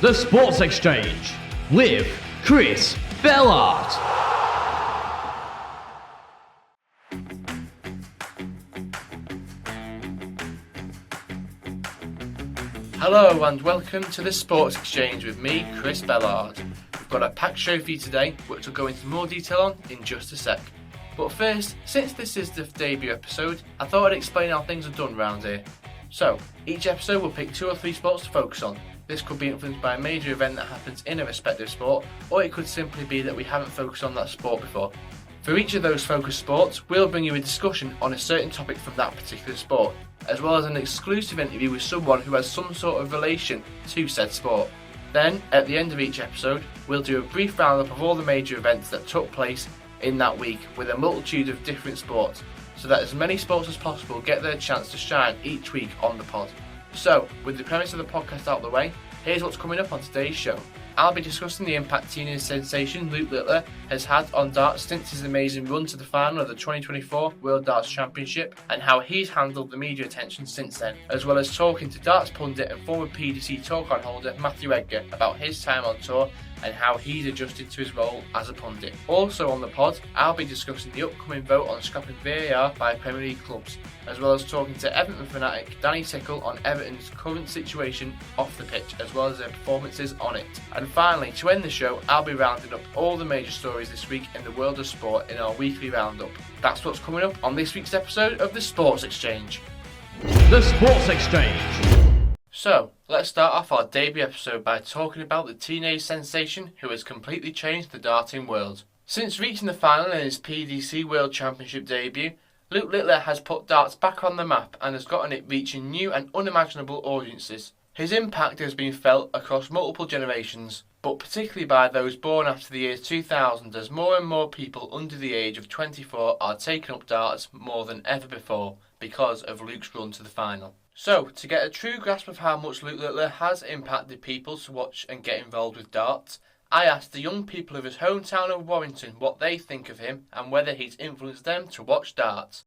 The Sports Exchange with Chris Bellard. Hello and welcome to the Sports Exchange with me, Chris Bellard. We've got a packed show for you today, which we'll go into more detail on in just a sec. But first, since this is the debut episode, I thought I'd explain how things are done around here. So, each episode will pick 2 or 3 sports to focus on. This could be influenced by a major event that happens in a respective sport, or it could simply be that we haven't focused on that sport before. For each of those focused sports, we'll bring you a discussion on a certain topic from that particular sport, as well as an exclusive interview with someone who has some sort of relation to said sport. Then, at the end of each episode, we'll do a brief roundup of all the major events that took place in that week with a multitude of different sports, so that as many sports as possible get their chance to shine each week on the pod. So, with the premise of the podcast out of the way, here's what's coming up on today's show. I'll be discussing the impact teenage sensation Luke Littler has had on darts since his amazing run to the final of the 2024 World Darts Championship and how he's handled the media attention since then, as well as talking to darts pundit and former PDC talk-on holder Matthew Edgar about his time on tour and how he's adjusted to his role as a pundit. Also on the pod, I'll be discussing the upcoming vote on scrapping VAR by Premier League clubs, as well as talking to Everton fanatic Danny Tickle on Everton's current situation off the pitch, as well as their performances on it. And finally, to end the show, I'll be rounding up all the major stories this week in the world of sport in our weekly roundup. That's what's coming up on this week's episode of the Sports Exchange. The Sports Exchange. So, let's start off our debut episode by talking about the teenage sensation who has completely changed the darting world. Since reaching the final in his PDC World Championship debut, Luke Littler has put darts back on the map and has gotten it reaching new and unimaginable audiences. His impact has been felt across multiple generations, but particularly by those born after the year 2000, as more and more people under the age of 24 are taking up darts more than ever before because of Luke's run to the final. So, to get a true grasp of how much Luke Littler has impacted people to watch and get involved with darts, I asked the young people of his hometown of Warrington what they think of him and whether he's influenced them to watch darts.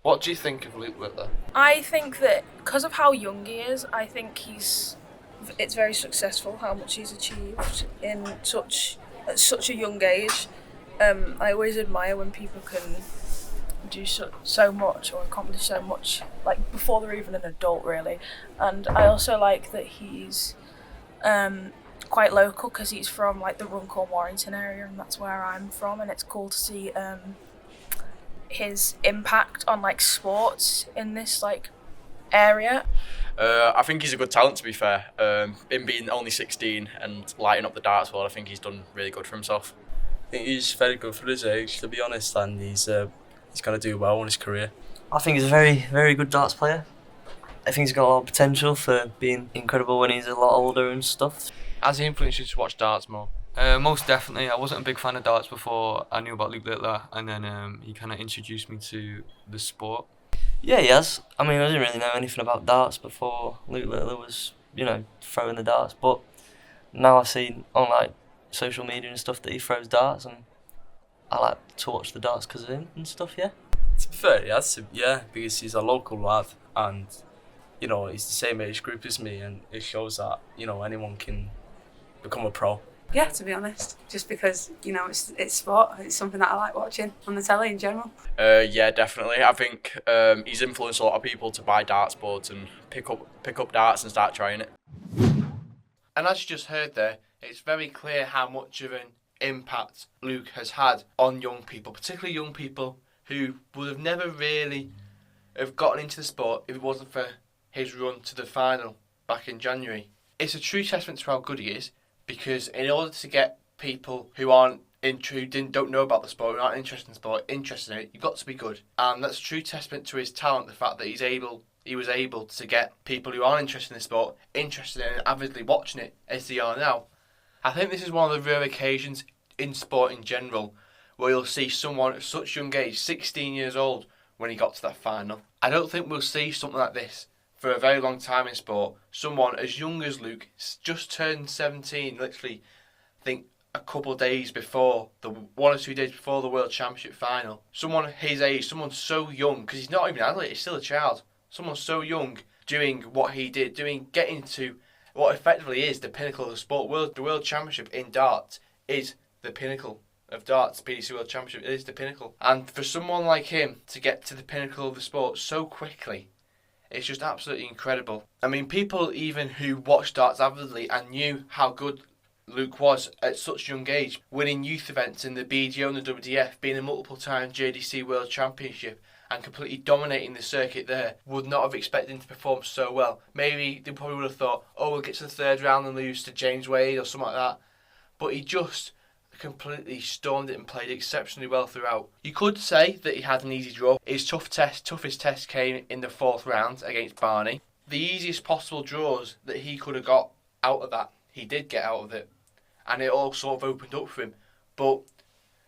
What do you think of Luke Littler? I think that because of how young he is, I think it's very successful how much he's achieved at such a young age. I always admire when people can do so much or accomplish so much, like before they're even an adult, really. And I also like that he's quite local because he's from like the Runcorn Warrington area, and that's where I'm from, and it's cool to see his impact on like sports in this like area. I think he's a good talent, to be fair. Him being only 16 and lighting up the darts world, I think he's done really good for himself. I think he's very good for his age, to be honest, and he's going to do well in his career. I think he's a very, very good darts player. I think he's got a lot of potential for being incredible when he's a lot older and stuff. Has he influenced you to watch darts more? Most definitely. I wasn't a big fan of darts before I knew about Luke Littler, and then he kind of introduced me to the sport. Yeah, he has. I mean, I didn't really know anything about darts before Luke Littler was, throwing the darts, but now I see on like social media and stuff that he throws darts, and I like to watch the darts because of him and stuff, yeah. To be fair, he has to, yeah, because he's a local lad and, he's the same age group as me, and it shows that, anyone can become a pro. Yeah, to be honest, just because, it's sport, it's something that I like watching on the telly in general. Yeah, definitely. I think he's influenced a lot of people to buy darts boards and pick up darts and start trying it. And as you just heard there, it's very clear how much of an impact Luke has had on young people, particularly young people who would have never really have gotten into the sport if it wasn't for his run to the final back in January. It's a true testament to how good he is, because in order to get people who don't know about the sport, who aren't interested in the sport, interested in it, you've got to be good. And that's a true testament to his talent, the fact that he was able to get people who aren't interested in the sport interested in it and avidly watching it as they are now. I think this is one of the rare occasions in sport in general where you'll see someone at such young age, 16 years old, when he got to that final. I don't think we'll see something like this for a very long time in sport. Someone as young as Luke, just turned 17, literally, I think a couple of days before, 1 or 2 days before the World Championship final. Someone his age, someone so young, because he's not even an athlete, he's still a child. Someone so young doing what he did, getting to what effectively is the pinnacle of the sport. The World Championship in darts is the pinnacle of darts. PDC World Championship is the pinnacle. And for someone like him to get to the pinnacle of the sport so quickly, it's just absolutely incredible. I mean, people even who watched darts avidly and knew how good Luke was at such a young age, winning youth events in the BDO and the WDF, being a multiple-time JDC World Championship and completely dominating the circuit there, would not have expected him to perform so well. Maybe they probably would have thought, oh, we'll get to the third round and lose to James Wade or something like that. But he just completely stormed it and played exceptionally well throughout. You could say that he had an easy draw. His toughest test came in the 4th round against Barney. The easiest possible draws that he could have got out of that, he did get out of it. And it all sort of opened up for him. But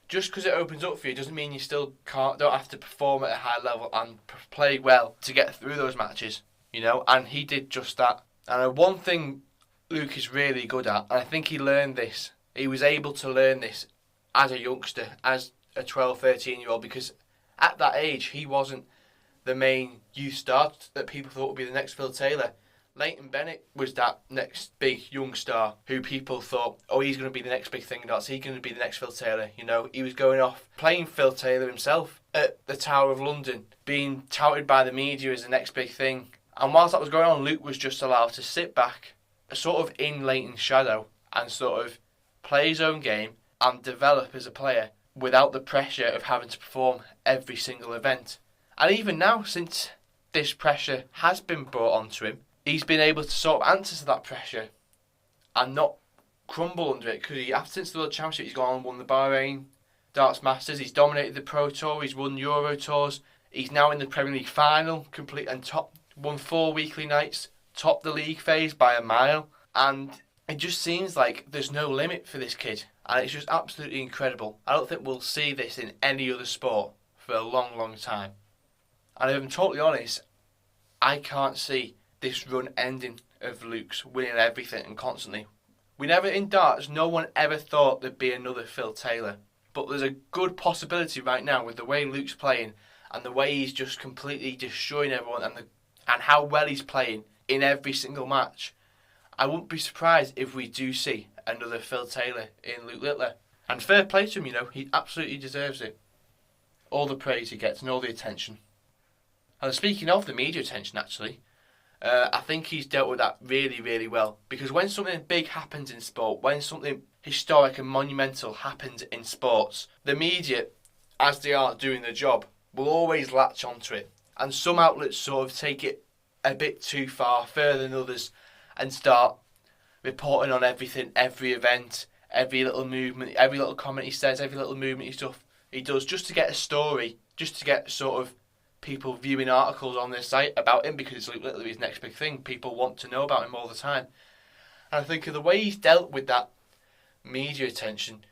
just because it opens up for you doesn't mean you still don't have to perform at a high level and play well to get through those matches, you know, and he did just that. And one thing Luke is really good at, and I think he learned this, he was able to learn this as a youngster, as a 12, 13-year-old, because at that age he wasn't the main youth star that people thought would be the next Phil Taylor. Leighton Bennett was that next big young star who people thought, oh, he's going to be the next big thing. He's going to be the next Phil Taylor. You know, he was going off playing Phil Taylor himself at the Tower of London, being touted by the media as the next big thing. And whilst that was going on, Luke was just allowed to sit back, sort of in Leighton's shadow, and sort of play his own game and develop as a player without the pressure of having to perform every single event. And even now, since this pressure has been brought onto him, he's been able to sort of answer to that pressure and not crumble under it, because since the World Championship he's gone and won the Bahrain Darts Masters, he's dominated the Pro Tour, he's won Euro Tours, he's now in the Premier League final, complete and won 4 weekly nights, topped the league phase by a mile, and it just seems like there's no limit for this kid, and it's just absolutely incredible. I don't think we'll see this in any other sport for a long, long time. And if I'm totally honest, I can't see this run ending of Luke's winning everything and constantly. In darts, no one ever thought there'd be another Phil Taylor. But there's a good possibility right now with the way Luke's playing and the way he's just completely destroying everyone and how well he's playing in every single match. I wouldn't be surprised if we do see another Phil Taylor in Luke Littler. And fair play to him, you know, he absolutely deserves it. All the praise he gets and all the attention. And speaking of the media attention, actually, I think he's dealt with that really, really well. Because when something big happens in sport, when something historic and monumental happens in sports, the media, as they are doing their job, will always latch onto it. And some outlets sort of take it a bit too far, further than others, and start reporting on everything, every event, every little movement, every little comment he says, every little movement he does, just to get a story, just to get sort of people viewing articles on their site about him, because it's literally his next big thing. People want to know about him all the time. And I think of the way he's dealt with that media attention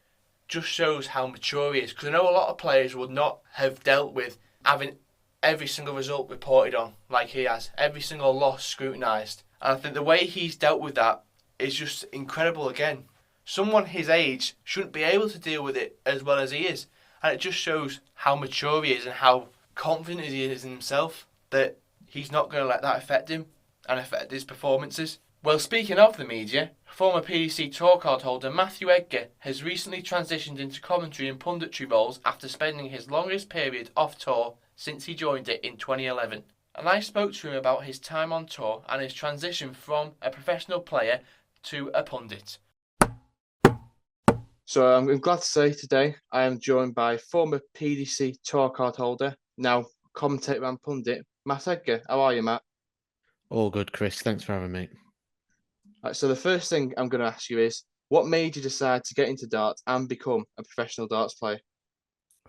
just shows how mature he is. Because I know a lot of players would not have dealt with having every single result reported on like he has, every single loss scrutinised. And I think the way he's dealt with that is just incredible again. Someone his age shouldn't be able to deal with it as well as he is. And it just shows how mature he is and how confident he is in himself, that he's not going to let that affect him and affect his performances. Well, speaking of the media, former PDC tour card holder Matthew Edgar has recently transitioned into commentary and punditry roles after spending his longest period off tour since he joined it in 2011. And I spoke to him about his time on tour and his transition from a professional player to a pundit. So I'm glad to say today I am joined by former PDC tour card holder, now commentator and pundit, Matt Edgar. How are you, Matt? All good, Chris. Thanks for having me. Right, so the first thing I'm going to ask you is, what made you decide to get into darts and become a professional darts player?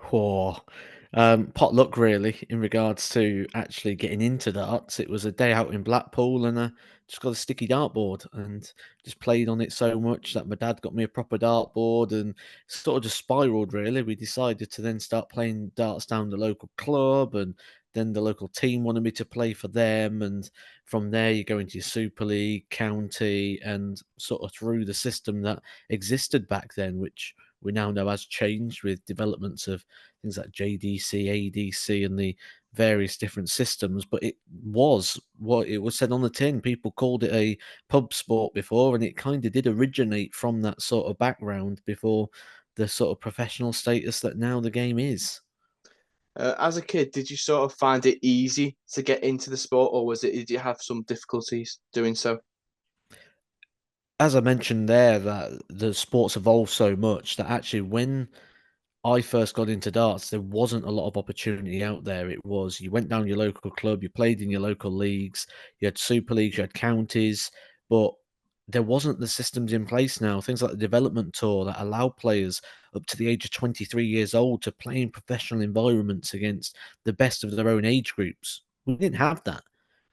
Pot luck, really, in regards to actually getting into darts. It was a day out in Blackpool and I just got a sticky dartboard and just played on it so much that my dad got me a proper dartboard and sort of just spiraled, really. We decided to then start playing darts down the local club, and then the local team wanted me to play for them, and from there you go into your Super League, county, and sort of through the system that existed back then, which we now know has changed with developments of things like JDC, ADC, and the various different systems. But it was what it was said on the tin. People called it a pub sport before, and it kind of did originate from that sort of background before the sort of professional status that now the game is. As a kid, did you sort of find it easy to get into the sport, or did you have some difficulties doing so? As I mentioned there, that the sports evolved so much that actually when I first got into darts, there wasn't a lot of opportunity out there. It was you went down your local club, you played in your local leagues, you had super leagues, you had counties, but there wasn't the systems in place now. Things like the development tour that allow players up to the age of 23 years old to play in professional environments against the best of their own age groups. We didn't have that.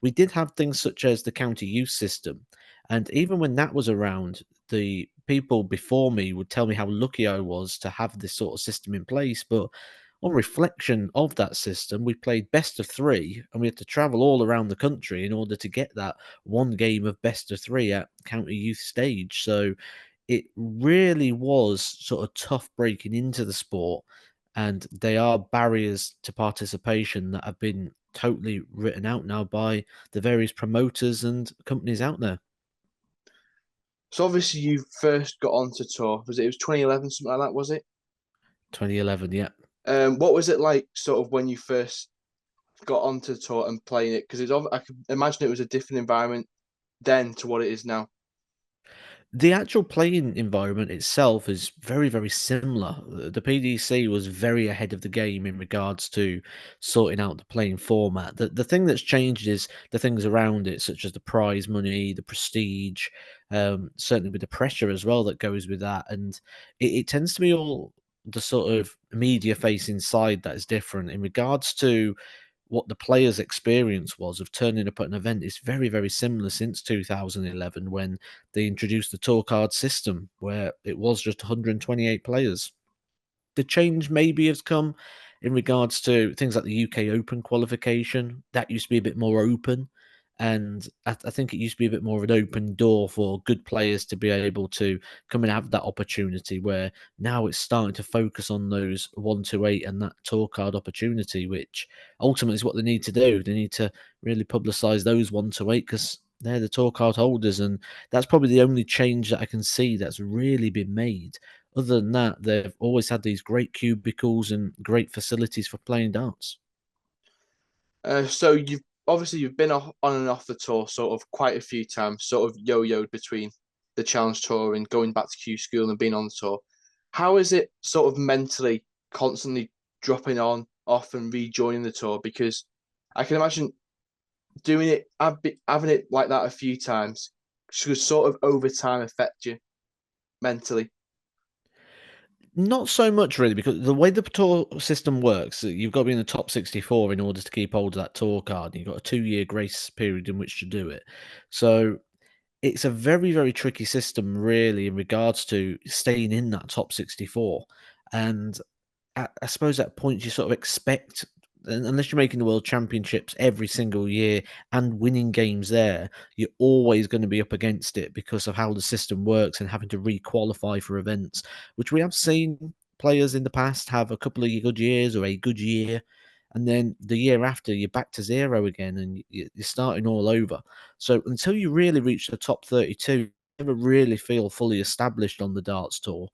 We did have things such as the county youth system. And even when that was around, the people before me would tell me how lucky I was to have this sort of system in place. But on reflection of that system, we played best of three and we had to travel all around the country in order to get that one game of best of three at county youth stage. So it really was sort of tough breaking into the sport. And they are barriers to participation that have been totally written out now by the various promoters and companies out there. So obviously you first got onto tour. It was 2011, something like that, was it? 2011, yeah. What was it like, sort of, when you first got onto tour and playing it? Because I can imagine it was a different environment then to what it is now. The actual playing environment itself is very, very similar. The PDC was very ahead of the game in regards to sorting out the playing format. The thing that's changed is the things around it, such as the prize money, the prestige, certainly with the pressure as well that goes with that. And it tends to be all the sort of media facing side that is different in regards to what the players' experience was of turning up at an event is very, very similar since 2011 when they introduced the tour card system, where it was just 128 players. The change maybe has come in regards to things like the UK Open qualification. That used to be a bit more open. And I think it used to be a bit more of an open door for good players to be able to come and have that opportunity, where now it's starting to focus on those 128 and that tour card opportunity, which ultimately is what they need to do. They need to really publicise those 128 because they're the tour card holders. And that's probably the only change that I can see that's really been made. Other than that, they've always had these great cubicles and great facilities for playing darts. So you've been on and off the tour sort of quite a few times, sort of yo-yoed between the Challenge Tour and going back to Q School and being on the tour. How is it sort of mentally constantly dropping on, off, and rejoining the tour? Because I can imagine doing it, having it like that a few times should sort of over time affect you mentally. Not so much really, because the way the tour system works, you've got to be in the top 64 in order to keep hold of that tour card. You've got a 2-year grace period in which to do it. So it's a very, very tricky system, really, in regards to staying in that top 64. And I suppose at points you sort of expect, unless you're making the World Championships every single year and winning games there, you're always going to be up against it because of how the system works and having to re-qualify for events, which we have seen players in the past have a couple of good years or a good year, and then the year after you're back to zero again and you're starting all over. So until you really reach the top 32, you never really feel fully established on the darts tour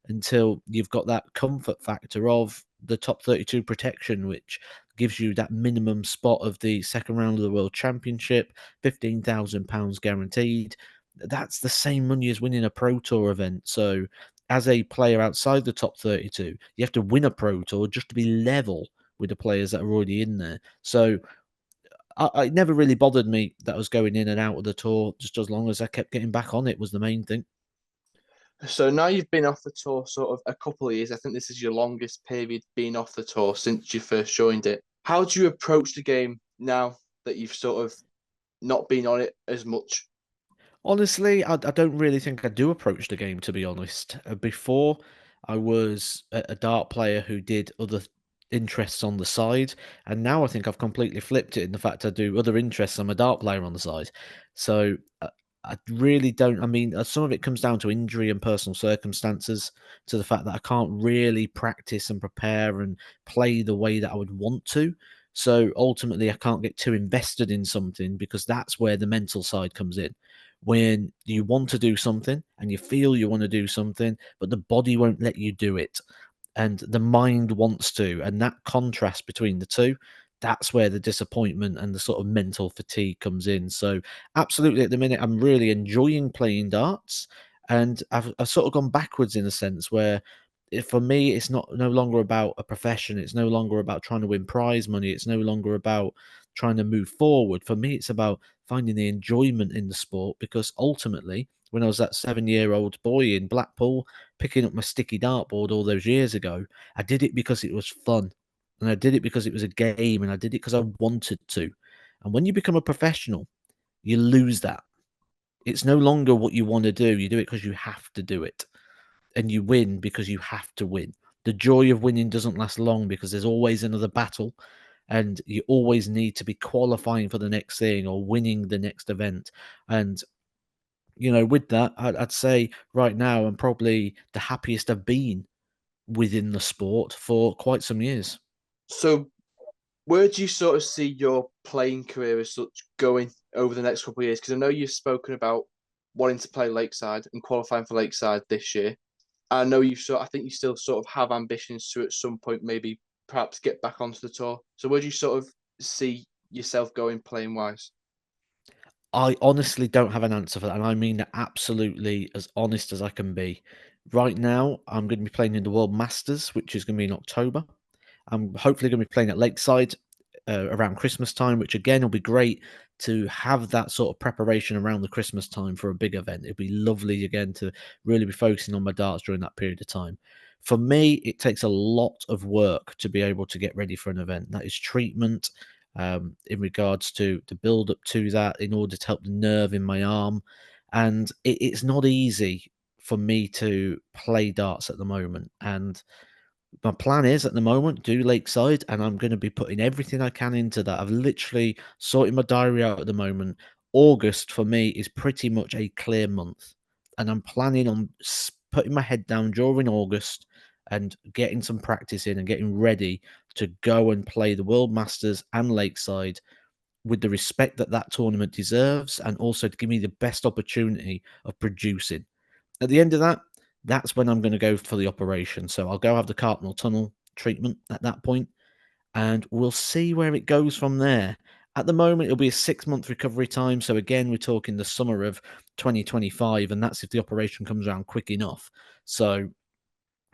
until you've got that comfort factor of the top 32 protection, which gives you that minimum spot of the second round of the World Championship, £15,000 guaranteed. That's the same money as winning a Pro Tour event. So as a player outside the top 32, you have to win a Pro Tour just to be level with the players that are already in there. So it never really bothered me that I was going in and out of the tour, just as long as I kept getting back on it was the main thing. So now you've been off the tour sort of a couple of years. I think this is your longest period being off the tour since you first joined it. How do you approach the game now that you've sort of not been on it as much? Honestly, I don't really think I do approach the game, to be honest. Before, I was a dart player who did other interests on the side, and now I think I've completely flipped it in the fact I do other interests. I'm a dart player on the side. So I really don't. I mean, some of it comes down to injury and personal circumstances, to the fact that I can't really practice and prepare and play the way that I would want to. So ultimately, I can't get too invested in something, because that's where the mental side comes in. When you want to do something and you feel you want to do something, but the body won't let you do it, and the mind wants to, and that contrast between the two, that's where the disappointment and the sort of mental fatigue comes in. So absolutely, at the minute I'm really enjoying playing darts, and I've sort of gone backwards in a sense where, for me, it's not no longer about a profession, it's no longer about trying to win prize money, it's no longer about trying to move forward. For me, it's about finding the enjoyment in the sport, because ultimately, when I was that 7-year-old boy in Blackpool picking up my sticky dartboard all those years ago, I did it because it was fun, and I did it because it was a game, and I did it because I wanted to. And when you become a professional, you lose that. It's no longer what you want to do. You do it because you have to do it, and you win because you have to win. The joy of winning doesn't last long, because there's always another battle, and you always need to be qualifying for the next thing or winning the next event. And with that, I'd say right now I'm probably the happiest I've been within the sport for quite some years. So, where do you sort of see your playing career as such going over the next couple of years? Because I know you've spoken about wanting to play Lakeside and qualifying for Lakeside this year. I know I think you still sort of have ambitions to at some point maybe perhaps get back onto the tour. So where do you sort of see yourself going playing wise? I honestly don't have an answer for that, and I mean that absolutely as honest as I can be. Right now, I'm going to be playing in the World Masters, which is going to be in October. I'm hopefully going to be playing at Lakeside around Christmas time, which again will be great to have that sort of preparation around the Christmas time for a big event. It'd be lovely again to really be focusing on my darts during that period of time. For me, it takes a lot of work to be able to get ready for an event. That is treatment, in regards to the build up to that, in order to help the nerve in my arm. And it's not easy for me to play darts at the moment. And my plan is, at the moment, do Lakeside, and I'm going to be putting everything I can into that. I've literally sorted my diary out at the moment. August for me is pretty much a clear month, and I'm planning on putting my head down during August and getting some practice in and getting ready to go and play the World Masters and Lakeside with the respect that that tournament deserves, and also to give me the best opportunity of producing. At the end of that, that's when I'm going to go for the operation. So I'll go have the carpal tunnel treatment at that point, and we'll see where it goes from there. At the moment, it'll be a 6-month recovery time. So again, we're talking the summer of 2025, and that's if the operation comes around quick enough. So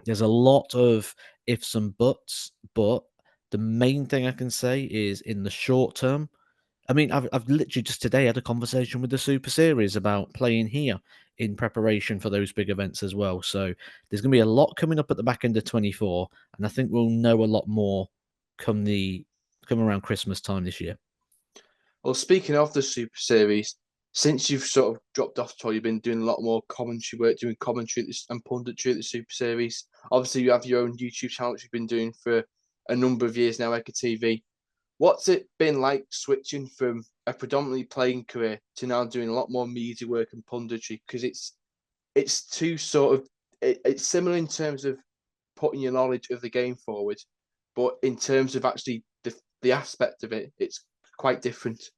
there's a lot of ifs and buts, but the main thing I can say is, in the short term, I mean, I've literally just today had a conversation with the Super Series about playing here in preparation for those big events as well. So there's going to be a lot coming up at the back end of 24, and I think we'll know a lot more come around Christmas time this year. Well, speaking of the Super Series, since you've sort of dropped off tour, you've been doing a lot more commentary work, doing commentary and punditry at the Super Series. Obviously, you have your own YouTube channel, which you've been doing for a number of years now, Eka TV. What's it been like switching from a predominantly playing career to now doing a lot more media work and punditry? Because it's two sort of it's similar in terms of putting your knowledge of the game forward, but in terms of actually the aspect of it, it's quite different.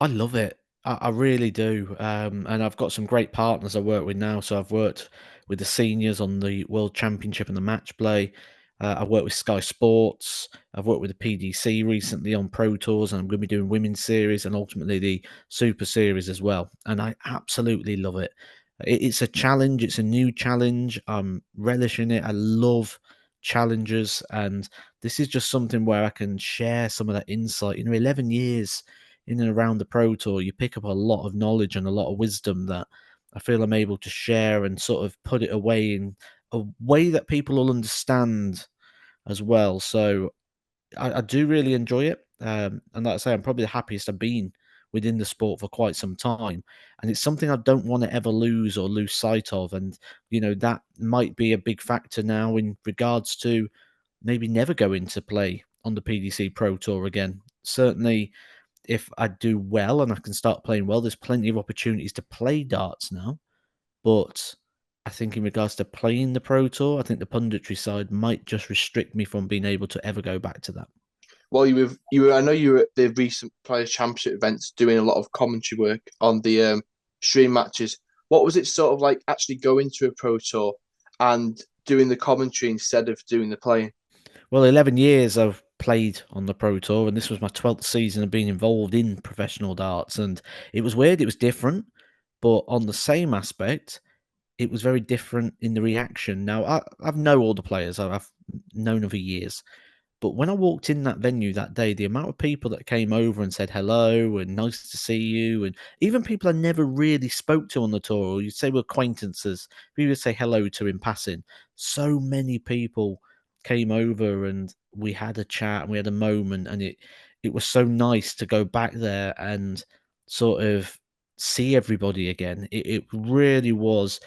I love it. I really do. And I've got some great partners I work with now. So I've worked with the seniors on the World Championship and the match play. I've worked with Sky Sports. I've worked with the PDC recently on Pro Tours, and I'm going to be doing Women's Series and ultimately the Super Series as well. And I absolutely love it. It's a challenge. It's a new challenge. I'm relishing it. I love challenges. And this is just something where I can share some of that insight. 11 years in and around the Pro Tour, you pick up a lot of knowledge and a lot of wisdom that I feel I'm able to share and sort of put it away in a way that people will understand as well. So I do really enjoy it. And like I say, I'm probably the happiest I've been within the sport for quite some time. And it's something I don't want to ever lose or lose sight of. And, that might be a big factor now in regards to maybe never going to play on the PDC Pro Tour again. Certainly, if I do well and I can start playing well, there's plenty of opportunities to play darts now. But I think in regards to playing the Pro Tour, I think the punditry side might just restrict me from being able to ever go back to that. Well, I know you were at the recent Players Championship events doing a lot of commentary work on the stream matches. What was it sort of like actually going to a Pro Tour and doing the commentary instead of doing the playing? Well, 11 years I've played on the Pro Tour, and this was my 12th season of being involved in professional darts. And it was weird, it was different, but on the same aspect, it was very different in the reaction. Now, I've known all the players, I've known them for years. But when I walked in that venue that day, the amount of people that came over and said hello and nice to see you, and even people I never really spoke to on the tour, or you'd say were acquaintances, we would say hello to in passing. So many people came over and we had a chat and we had a moment, and it was so nice to go back there and sort of see everybody again. It really was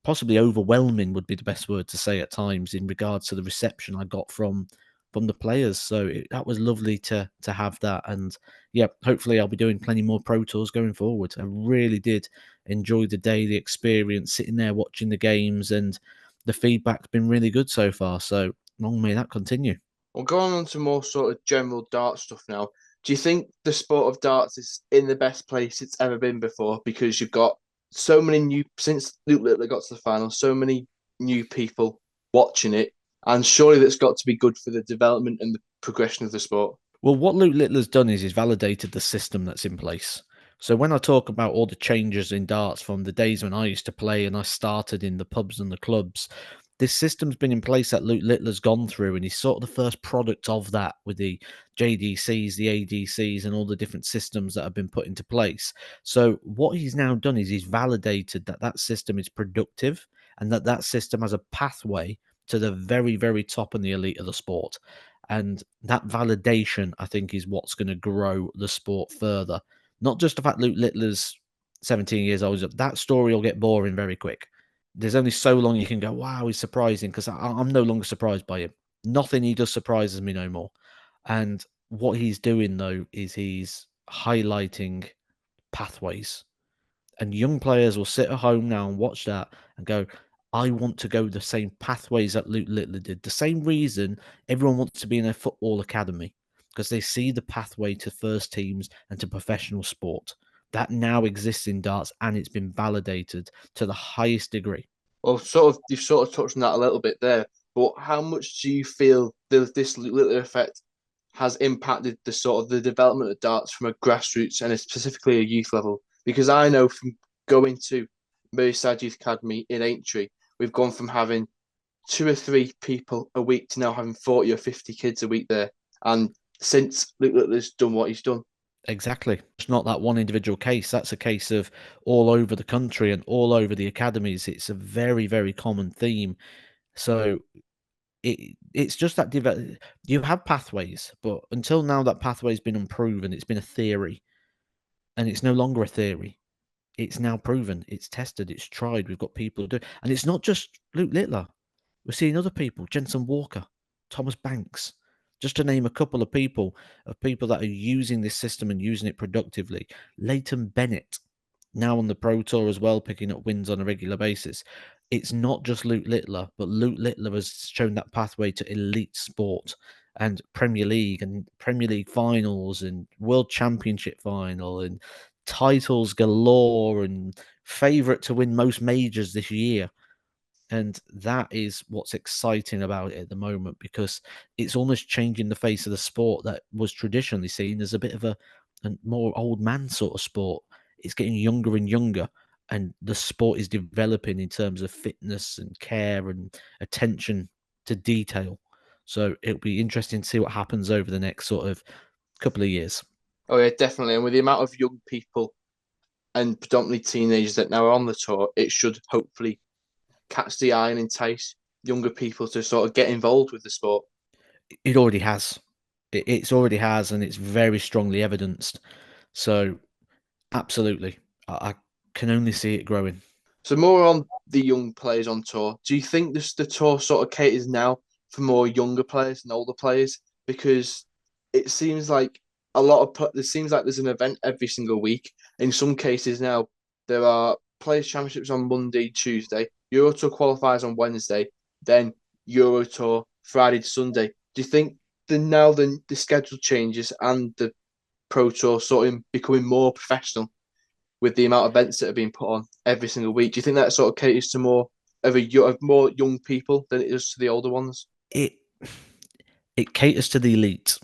possibly overwhelming would be the best word to say at times in regards to the reception I got from the players. So that was lovely to have that. And yeah, hopefully I'll be doing plenty more Pro Tours going forward. I really did enjoy the day, the experience, sitting there watching the games, and the feedback's been really good so far. So long may that continue. Well, going on to more sort of general dart stuff now. Do you think the sport of darts is in the best place it's ever been before? Because you've got so many new, since Luke Littler got to the final, so many new people watching it. And surely that's got to be good for the development and the progression of the sport. Well, what Luke Littler's done is he's validated the system that's in place. So when I talk about all the changes in darts from the days when I used to play and I started in the pubs and the clubs, this system's been in place that Luke Littler's gone through, and he's sort of the first product of that with the JDCs, the ADCs, and all the different systems that have been put into place. So what he's now done is he's validated that that system is productive and that that system has a pathway to the very, very top and the elite of the sport. And that validation, I think, is what's going to grow the sport further. Not just the fact Luke Littler's 17 years old. That story will get boring very quick. There's only so long you can go, wow, he's surprising, because I'm no longer surprised by him. Nothing he does surprises me no more. And what he's doing, though, is he's highlighting pathways. And young players will sit at home now and watch that and go, I want to go the same pathways that Luke Littler did. The same reason everyone wants to be in a football academy, because they see the pathway to first teams and to professional sport. That now exists in darts, and it's been validated to the highest degree. Well, you've sort of touched on that a little bit there, but how much do you feel this Littler effect has impacted the sort of the development of darts from a grassroots and specifically a youth level? Because I know from going to Merseyside Youth Academy in Aintree, we've gone from having 2 or 3 people a week to now having 40 or 50 kids a week there. And since Luke Littler's done what he's done. Exactly. It's not that one individual case. That's a case of all over the country and all over the academies. It's a very, very common theme. So it's just that you have pathways, but until now that pathway's been unproven. It's been a theory, and it's no longer a theory. It's now proven. It's tested. It's tried. We've got people do, and it's not just Luke Littler. We're seeing other people: Jenson Walker, Thomas Banks. Just to name a couple of people that are using this system and using it productively. Leighton Bennett, now on the Pro Tour as well, picking up wins on a regular basis. It's not just Luke Littler, but Luke Littler has shown that pathway to elite sport and Premier League finals and World Championship final and titles galore and favourite to win most majors this year. And that is what's exciting about it at the moment, because it's almost changing the face of the sport that was traditionally seen as a bit of a more old man sort of sport. It's getting younger and younger, and the sport is developing in terms of fitness and care and attention to detail. So it'll be interesting to see what happens over the next sort of couple of years. Oh yeah, definitely. And with the amount of young people and predominantly teenagers that now are on the tour, it should hopefully catch the eye and entice younger people to sort of get involved with the sport. It already has. It's already has, and it's very strongly evidenced. So, absolutely, I can only see it growing. So, more on the young players on tour. Do you think the tour sort of caters now for more younger players and older players? Because it seems like a lot of there seems like there's an event every single week. In some cases now, there are Players Championships on Monday, Tuesday, Euro Tour qualifiers on Wednesday, then Euro Tour Friday to Sunday. Do you think the schedule changes and the Pro Tour sort of becoming more professional with the amount of events that are being put on every single week? Do you think that sort of caters to more young people than it does to the older ones? It caters to the elite,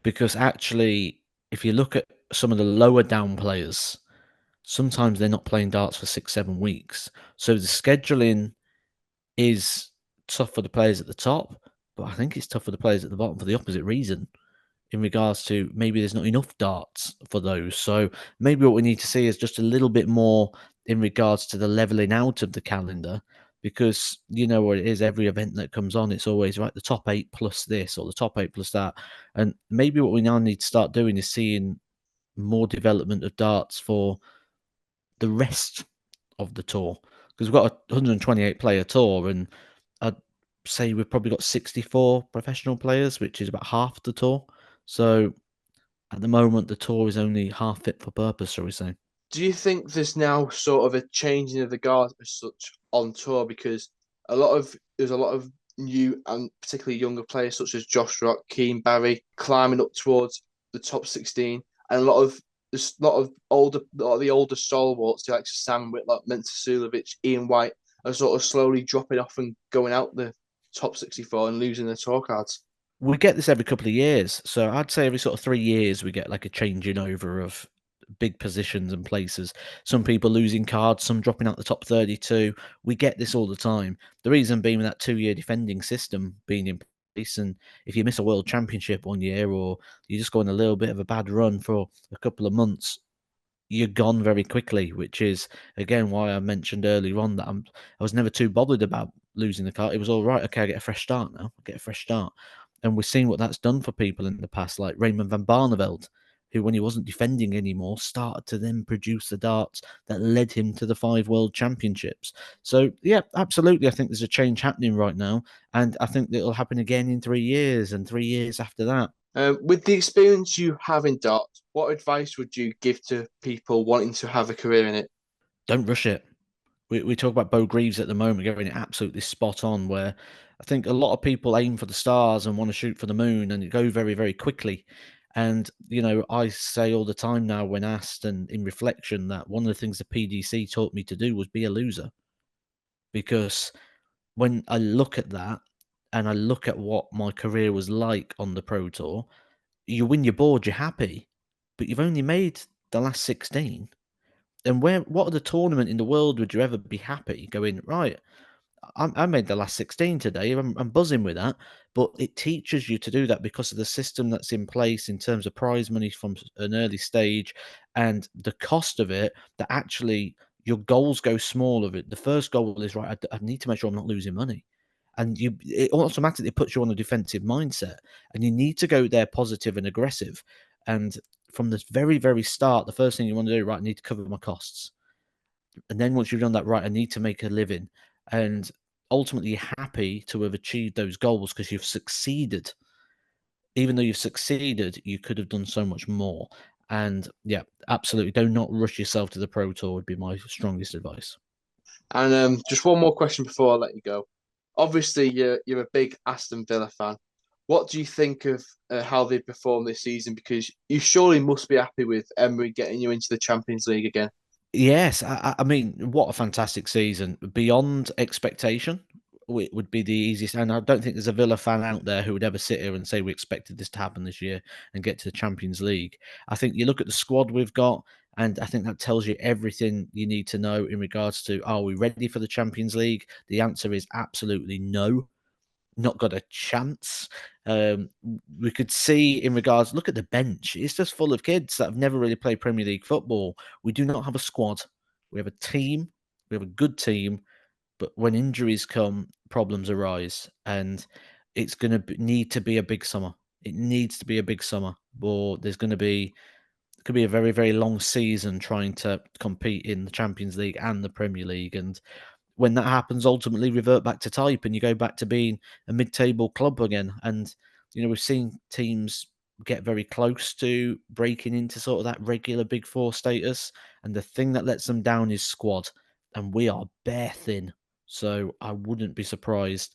because actually, if you look at some of the lower down players, sometimes they're not playing darts for 6-7 weeks. So the scheduling is tough for the players at the top, but I think it's tough for the players at the bottom for the opposite reason, in regards to maybe there's not enough darts for those. So maybe what we need to see is just a little bit more in regards to the leveling out of the calendar, because you know what it is, every event that comes on, it's always right, the top 8 plus this or the top 8 plus that. And maybe what we now need to start doing is seeing more development of darts for the rest of the tour, because we've got a 128 player tour, and I'd say we've probably got 64 professional players, which is about half the tour. So at the moment, the tour is only half fit for purpose, shall we say. Do you think there's now sort of a changing of the guard as such on tour, because there's a lot of new and particularly younger players such as Josh Rock, Keane Barry climbing up towards the top 16, and there's a lot of the older stalwarts like Sam Whitlock, Mensah Suljovic, Ian White are sort of slowly dropping off and going out the top 64 and losing their tour cards. We get this every couple of years, so I'd say every sort of 3 years we get like a changing over of big positions and places. Some people losing cards, some dropping out the top 32. We get this all the time. The reason being that 2-year defending system being in place, and if you miss a World Championship 1 year, or you just go on a little bit of a bad run for a couple of months, you're gone very quickly, which is again why I mentioned earlier on that I was never too bothered about losing the card. It was all right. Okay, I get a fresh start now. I get a fresh start. And we've seen what that's done for people in the past, like Raymond van Barneveld, who, when he wasn't defending anymore, started to then produce the darts that led him to the 5 World Championships. So, yeah, absolutely. I think there's a change happening right now. And I think that it'll happen again in 3 years and 3 years after that. With the experience you have in darts, what advice would you give to people wanting to have a career in it? Don't rush it. We talk about Bo Greaves at the moment, getting it absolutely spot on, where I think a lot of people aim for the stars and want to shoot for the moon, and it go very, very quickly. And, you know, I say all the time now when asked and in reflection that one of the things the PDC taught me to do was be a loser. Because when I look at that and I look at what my career was like on the Pro Tour, you win your board, you're happy, but you've only made the last 16. And what other tournament in the world would you ever be happy going, right, I made the last 16 today. I'm buzzing with that. But it teaches you to do that because of the system that's in place in terms of prize money from an early stage and the cost of it, that actually your goals go smaller. The first goal is, right, I need to make sure I'm not losing money. And it automatically puts you on a defensive mindset. And you need to go there positive and aggressive. And from the very, very start, the first thing you want to do, right, I need to cover my costs. And then once you've done that, right, I need to make a living. And ultimately, you're happy to have achieved those goals because you've succeeded. Even though you've succeeded, you could have done so much more. And yeah, absolutely, do not rush yourself to the Pro Tour would be my strongest advice. And just one more question before I let you go. Obviously, you're a big Aston Villa fan. What do you think of how they performed this season? Because you surely must be happy with Emery getting you into the Champions League again. Yes, I mean, what a fantastic season. Beyond expectation would be the easiest. And I don't think there's a Villa fan out there who would ever sit here and say we expected this to happen this year and get to the Champions League. I think you look at the squad we've got, and I think that tells you everything you need to know in regards to, are we ready for the Champions League? The answer is absolutely no. Not got a chance. We could see in regards, look at the bench. It's just full of kids that have never really played Premier League football. We do not have a squad. We have a team. We have a good team. But when injuries come, problems arise. And it's going to need to be a big summer. It needs to be a big summer. Or there's going to be, it could be a very, very long season trying to compete in the Champions League and the Premier League. And when that happens, ultimately revert back to type and you go back to being a mid-table club again. And, you know, we've seen teams get very close to breaking into sort of that regular Big Four status. And the thing that lets them down is squad. And we are bare thin. So I wouldn't be surprised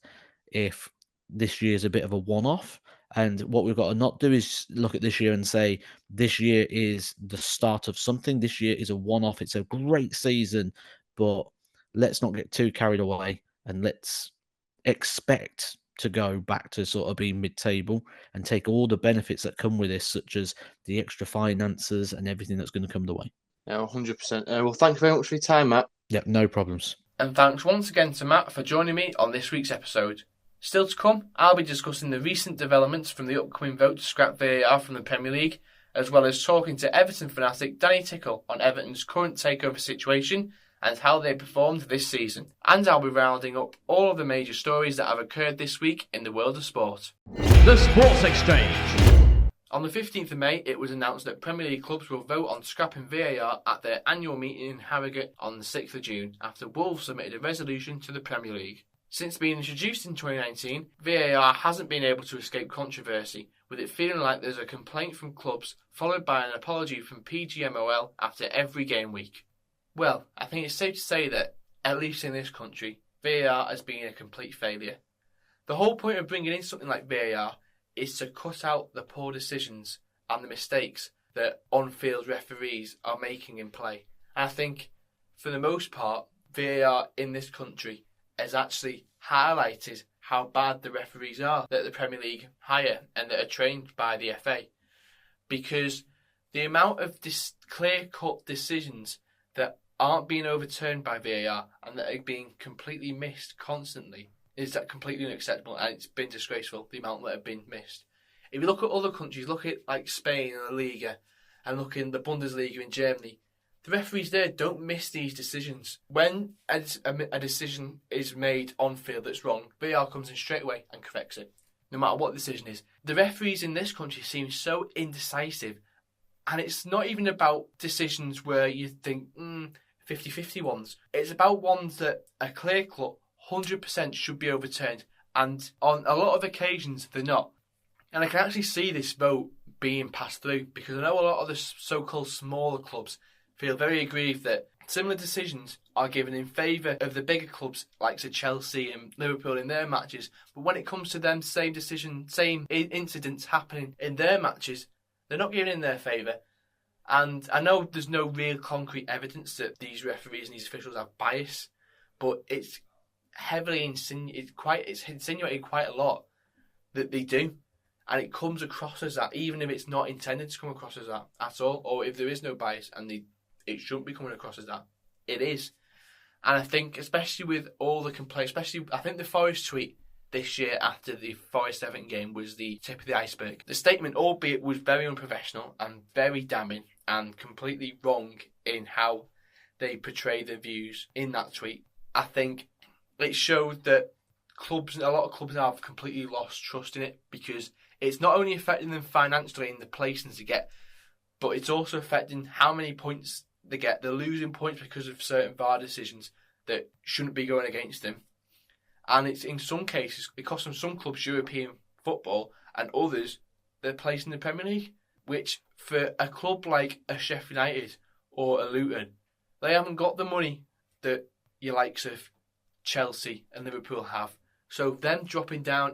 if this year's a bit of a one-off. And what we've got to not do is look at this year and say, this year is the start of something. This year is a one-off. It's a great season, but let's not get too carried away and let's expect to go back to sort of being mid-table and take all the benefits that come with this, such as the extra finances and everything that's going to come the way. Yeah, 100%. Well, thank you very much for your time, Matt. Yep, no problems. And thanks once again to Matt for joining me on this week's episode. Still to come, I'll be discussing the recent developments from the upcoming vote to scrap VAR from the Premier League, as well as talking to Everton fanatic Danny Tickle on Everton's current takeover situation and how they performed this season. And I'll be rounding up all of the major stories that have occurred this week in the world of sport. The Sports Exchange. On the 15th of May, it was announced that Premier League clubs will vote on scrapping VAR at their annual meeting in Harrogate on the 6th of June, after Wolves submitted a resolution to the Premier League. Since being introduced in 2019, VAR hasn't been able to escape controversy, with it feeling like there's a complaint from clubs followed by an apology from PGMOL after every game week. Well, I think it's safe to say that, at least in this country, VAR has been a complete failure. The whole point of bringing in something like VAR is to cut out the poor decisions and the mistakes that on-field referees are making in play. And I think, for the most part, VAR in this country has actually highlighted how bad the referees are that the Premier League hire and that are trained by the FA. Because the amount of clear-cut decisions that aren't being overturned by VAR and that are being completely missed constantly is that completely unacceptable, and it's been disgraceful, the amount that have been missed. If you look at other countries, look at like Spain and La Liga, and look in the Bundesliga in Germany, the referees there don't miss these decisions. When a decision is made on field that's wrong, VAR comes in straight away and corrects it, no matter what the decision is. The referees in this country seem so indecisive, and it's not even about decisions where you think, 50-50 ones. It's about ones that are clear-cut, 100% should be overturned, and on a lot of occasions they're not. And I can actually see this vote being passed through, because I know a lot of the so-called smaller clubs feel very aggrieved that similar decisions are given in favour of the bigger clubs like Chelsea and Liverpool in their matches, but when it comes to them same incidents happening in their matches, they're not given in their favour. And I know there's no real concrete evidence that these referees and these officials have bias, but it's heavily insinuated quite a lot that they do, and it comes across as that, even if it's not intended to come across as that at all, or if there is no bias and it shouldn't be coming across as that, it is. And I think, especially with all the complaints, I think the Forest tweet this year after the Forest Everton game was the tip of the iceberg. The statement, albeit, was very unprofessional and very damning and completely wrong in how they portray their views in that tweet. I think it showed that a lot of clubs now have completely lost trust in it, because it's not only affecting them financially in the placings they get, but it's also affecting how many points they get. They're losing points because of certain VAR decisions that shouldn't be going against them. And it's in some cases, it costs them some clubs European football, and others their place in the Premier League, which for a club like a Sheffield United or a Luton, they haven't got the money that your likes of Chelsea and Liverpool have. So them dropping down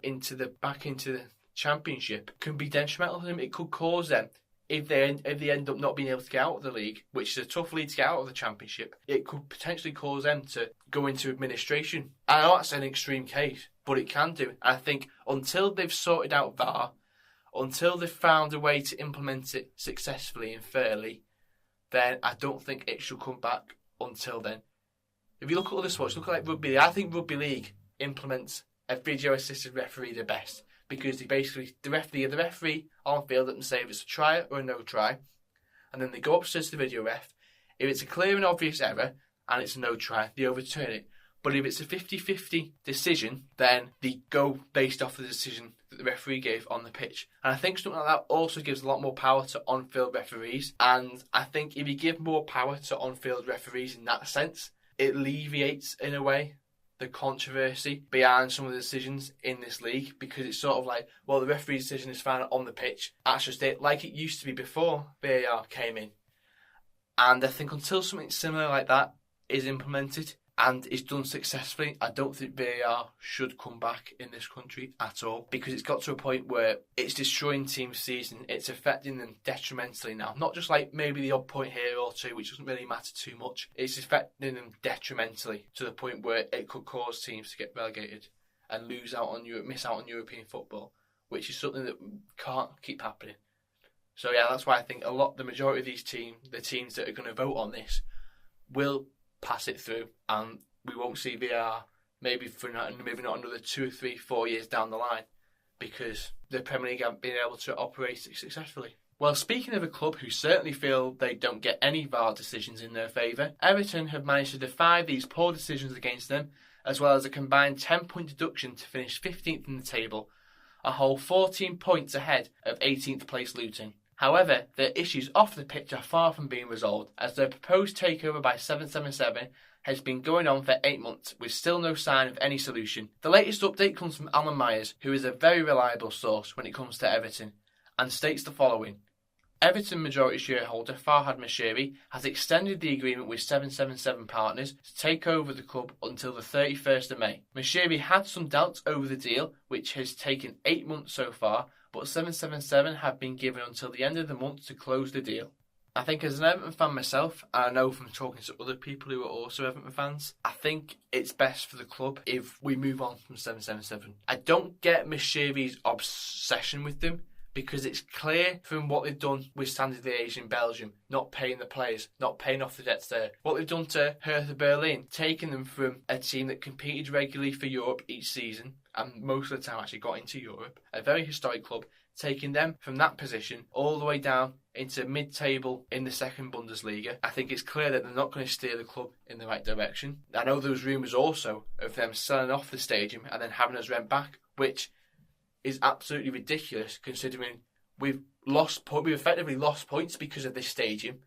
back into the Championship can be detrimental to them. It could cause them, if they end up not being able to get out of the league, which is a tough league to get out of the Championship, it could potentially cause them to go into administration. I know that's an extreme case, but it can do. And I think until they've sorted out VAR, until they've found a way to implement it successfully and fairly, then I don't think it should come back until then. If you look at other sports, look at like rugby league. I think rugby league implements a video-assisted referee the best, because the referee on field and say if it's a try or a no try, and then they go upstairs to the video ref. If it's a clear and obvious error and it's a no try, they overturn it. But if it's a 50-50 decision, then they go based off the decision that the referee gave on the pitch. And I think something like that also gives a lot more power to on-field referees. And I think if you give more power to on-field referees in that sense, it alleviates, in a way, the controversy behind some of the decisions in this league, because it's sort of like, well, the referee's decision is final on the pitch. That's just it, like it used to be before VAR came in. And I think until something similar like that is implemented and is done successfully, I don't think VAR should come back in this country at all, because it's got to a point where it's destroying teams' season. It's affecting them detrimentally now. Not just like maybe the odd point here or two, which doesn't really matter too much. It's affecting them detrimentally to the point where it could cause teams to get relegated and miss out on European football, which is something that can't keep happening. So yeah, that's why I think the majority of these teams, the teams that are going to vote on this, will pass it through, and we won't see VAR maybe not another 2 or 3, 4 years down the line, because the Premier League haven't been able to operate successfully. Well, speaking of a club who certainly feel they don't get any VAR decisions in their favour, Everton have managed to defy these poor decisions against them, as well as a combined 10-point deduction to finish 15th in the table, a whole 14 points ahead of 18th place Luton. However, their issues off the pitch are far from being resolved, as their proposed takeover by 777 has been going on for 8 months, with still no sign of any solution. The latest update comes from Alan Myers, who is a very reliable source when it comes to Everton, and states the following. Everton majority shareholder Farhad Moshiri has extended the agreement with 777 partners to take over the club until the 31st of May. Moshiri had some doubts over the deal, which has taken 8 months so far, but 777 have been given until the end of the month to close the deal. I think as an Everton fan myself, and I know from talking to other people who are also Everton fans, I think it's best for the club if we move on from 777. I don't get Moshiri's obsession with them, because it's clear from what they've done with Standard Liège in Belgium, not paying the players, not paying off the debts there. What they've done to Hertha Berlin, taking them from a team that competed regularly for Europe each season, and most of the time actually got into Europe, a very historic club, taking them from that position all the way down into mid-table in the second Bundesliga. I think it's clear that they're not going to steer the club in the right direction. I know there was rumours also of them selling off the stadium and then having us rent back, which is absolutely ridiculous, considering we've effectively lost points because of this stadium,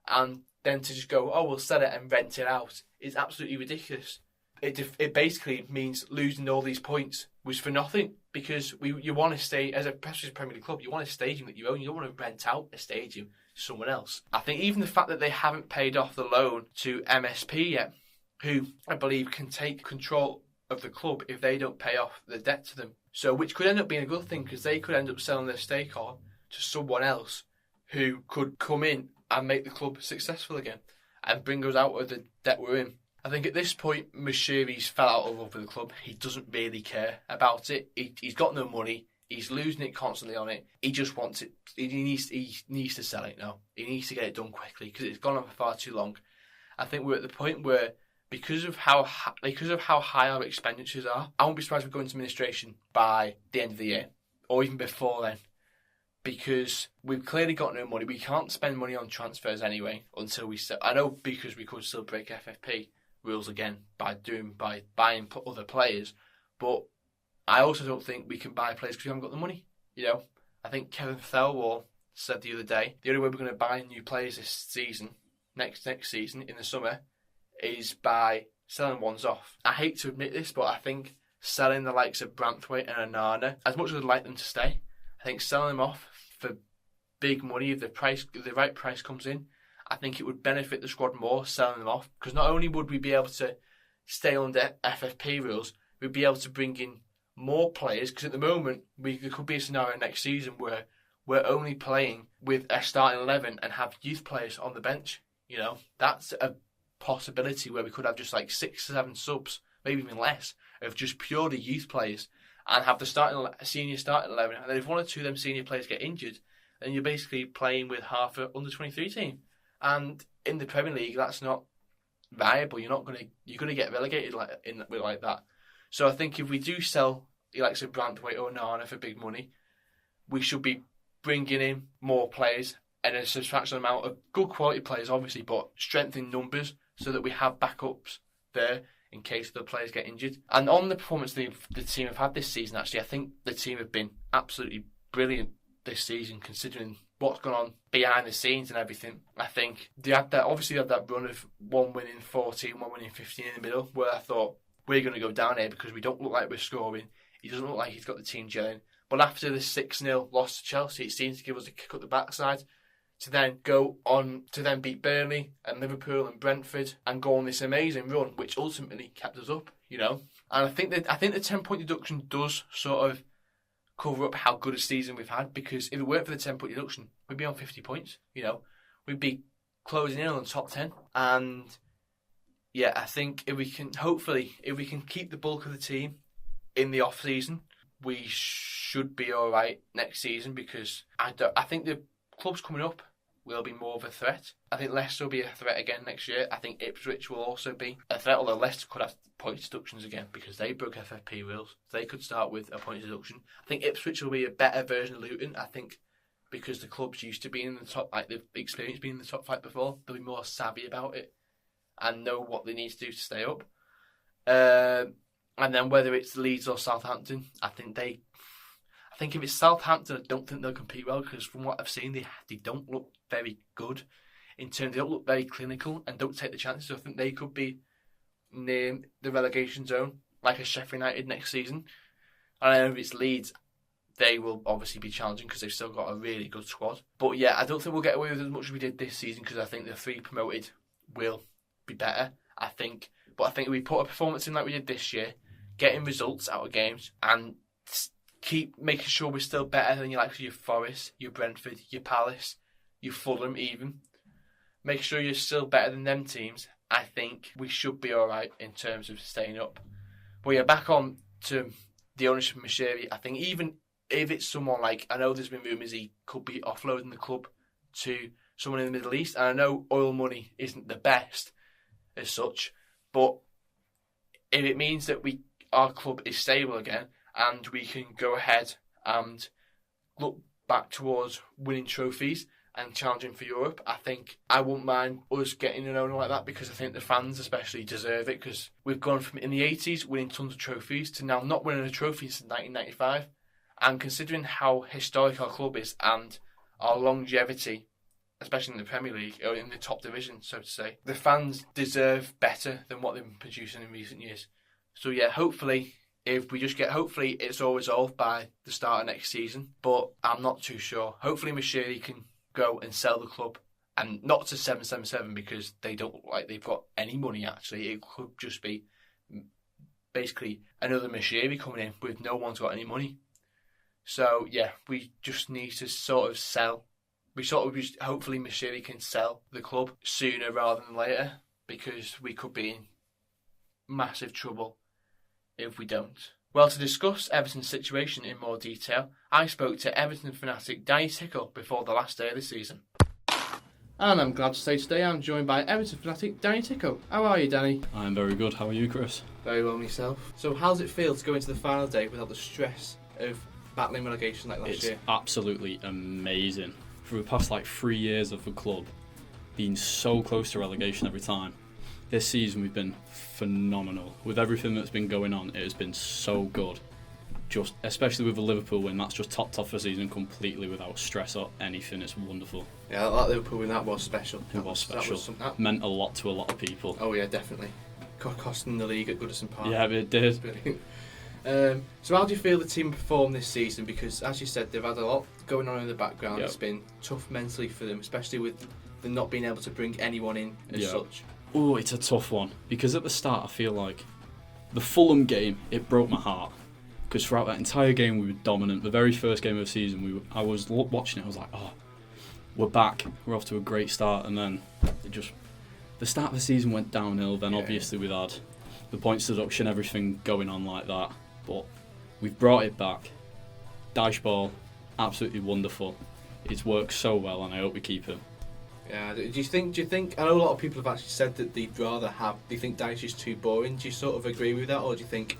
and then to just go, we'll sell it and rent it out is absolutely ridiculous. It basically means losing all these points was for nothing, because you want to stay, especially as a Premier League club, you want a stadium that you own. You don't want to rent out a stadium to someone else. I think even the fact that they haven't paid off the loan to MSP yet, who I believe can take control of the club if they don't pay off the debt to them. So, which could end up being a good thing, because they could end up selling their stake on to someone else who could come in and make the club successful again and bring us out of the debt we're in. I think at this point, Moshiri's fell out of love with the club. He doesn't really care about it. He's got no money. He's losing it constantly on it. He just wants it. He needs to sell it now. He needs to get it done quickly, because it's gone on for far too long. I think we're at the point where, because of how high our expenditures are, I won't be surprised if we go into administration by the end of the year, or even before then, because we've clearly got no money. We can't spend money on transfers anyway until we sell. I know, because we could still break FFP rules again by buying other players, but I also don't think we can buy players because we haven't got the money. I think Kevin Thelwall said the other day, the only way we're going to buy new players this season, next season in the summer, is by selling ones off. I hate to admit this, but I think selling the likes of Branthwaite and Onana, as much as I'd like them to stay, I think selling them off for big money, if the right price comes in, I think it would benefit the squad more selling them off, because not only would we be able to stay under FFP rules, we'd be able to bring in more players, because at the moment there could be a scenario next season where we're only playing with a starting 11 and have youth players on the bench. That's a possibility where we could have just like 6 or 7 subs, maybe even less, of just purely youth players, and have the senior starting 11. And then if one or two of them senior players get injured, then you're basically playing with half an under-23 team. And in the Premier League, that's not viable. You're going to get relegated like that. So I think if we do sell like Branthwaite or Onana for big money, we should be bringing in more players, and a substantial amount of good quality players, obviously, but strength in numbers, so that we have backups there in case the players get injured. And on the performance the team have had this season, actually, I think the team have been absolutely brilliant this season, considering what's gone on behind the scenes and everything, I think they had that run of 1 win in 14, 1 win in 15 in the middle, where I thought, we're going to go down here because we don't look like we're scoring. He doesn't look like he's got the team gelling. But after the 6-0 loss to Chelsea, it seems to give us a kick up the backside to then go on to then beat Burnley and Liverpool and Brentford and go on this amazing run, which ultimately kept us up, you know. And I think the 10-point deduction does sort of cover up how good a season we've had, because if it weren't for the 10-point deduction, we'd be on 50 points, you know. We'd be closing in on the top 10. And yeah, I think if we can keep the bulk of the team in the off season, we should be all right next season, because I think the clubs coming up will be more of a threat. I think Leicester will be a threat again next year. I think Ipswich will also be a threat, although Leicester could have point deductions again because they broke FFP rules. They could start with a point deduction. I think Ipswich will be a better version of Luton. I think because the club's used to being in the top, like they've experienced being in the top flight before, they'll be more savvy about it and know what they need to do to stay up. And then whether it's Leeds or Southampton, I think if it's Southampton, I don't think they'll compete well, because from what I've seen, they don't look very good in terms. They don't look very clinical and don't take the chances. I think they could be near the relegation zone, like a Sheffield United next season. And I know if it's Leeds, they will obviously be challenging because they've still got a really good squad. But yeah, I don't think we'll get away with as much as we did this season, because I think the 3 promoted will be better, I think. But I think if we put a performance in like we did this year, getting results out of games and keep making sure we're still better than your Forest, your Brentford, your Palace, your Fulham even. Make sure you're still better than them teams. I think we should be alright in terms of staying up. But yeah, back on to the ownership of Moshiri. I think even if it's someone like, I know there's been rumours he could be offloading the club to someone in the Middle East, and I know oil money isn't the best as such, but if it means that our club is stable again, and we can go ahead and look back towards winning trophies and challenging for Europe, I think I wouldn't mind us getting an owner like that, because I think the fans especially deserve it, because we've gone from in the 80s winning tons of trophies to now not winning a trophy since 1995. And considering how historic our club is and our longevity, especially in the Premier League, or in the top division, so to say, the fans deserve better than what they've been producing in recent years. So yeah, hopefully it's all resolved by the start of next season, but I'm not too sure. Hopefully Moshiri can go and sell the club, and not to 777, because they don't look like they've got any money actually. It could just be basically another Moshiri coming in with no one's got any money. So yeah, we just need to sort of sell. Hopefully Moshiri can sell the club sooner rather than later, because we could be in massive trouble if we don't. Well, to discuss Everton's situation in more detail, I spoke to Everton fanatic Danny Tickle before the last day of the season. And I'm glad to say today I'm joined by Everton fanatic Danny Tickle. How are you, Danny? I'm very good. How are you, Chris? Very well myself. So how does it feel to go into the final day without the stress of battling relegation like last year? It's absolutely amazing. For the past 3 years of the club, being so close to relegation every time, this season we've been phenomenal. With everything that's been going on, it has been so good. Just especially with the Liverpool win, that's just topped off the season completely without stress or anything. It's wonderful. Yeah, that Liverpool win, that was special. It was special. That meant a lot to a lot of people. Oh yeah, definitely. Costing the league at Goodison Park. Yeah, it did. Brilliant. So how do you feel the team performed this season? Because as you said, they've had a lot going on in the background. It's been tough mentally for them, especially with them not being able to bring anyone in as such. Oh, it's a tough one, because at the start I feel like the Fulham game, it broke my heart, because throughout that entire game we were dominant. The very first game of the season, I was watching it, I was like, oh, we're back, we're off to a great start, and then the start of the season went downhill. Then obviously we've had the points deduction, everything going on like that, but we've brought it back. Dyche Ball, absolutely wonderful. It's worked so well, and I hope we keep him. Yeah. Do you think? I know a lot of people have actually said that they think Dyche is too boring. Do you sort of agree with that, or do you think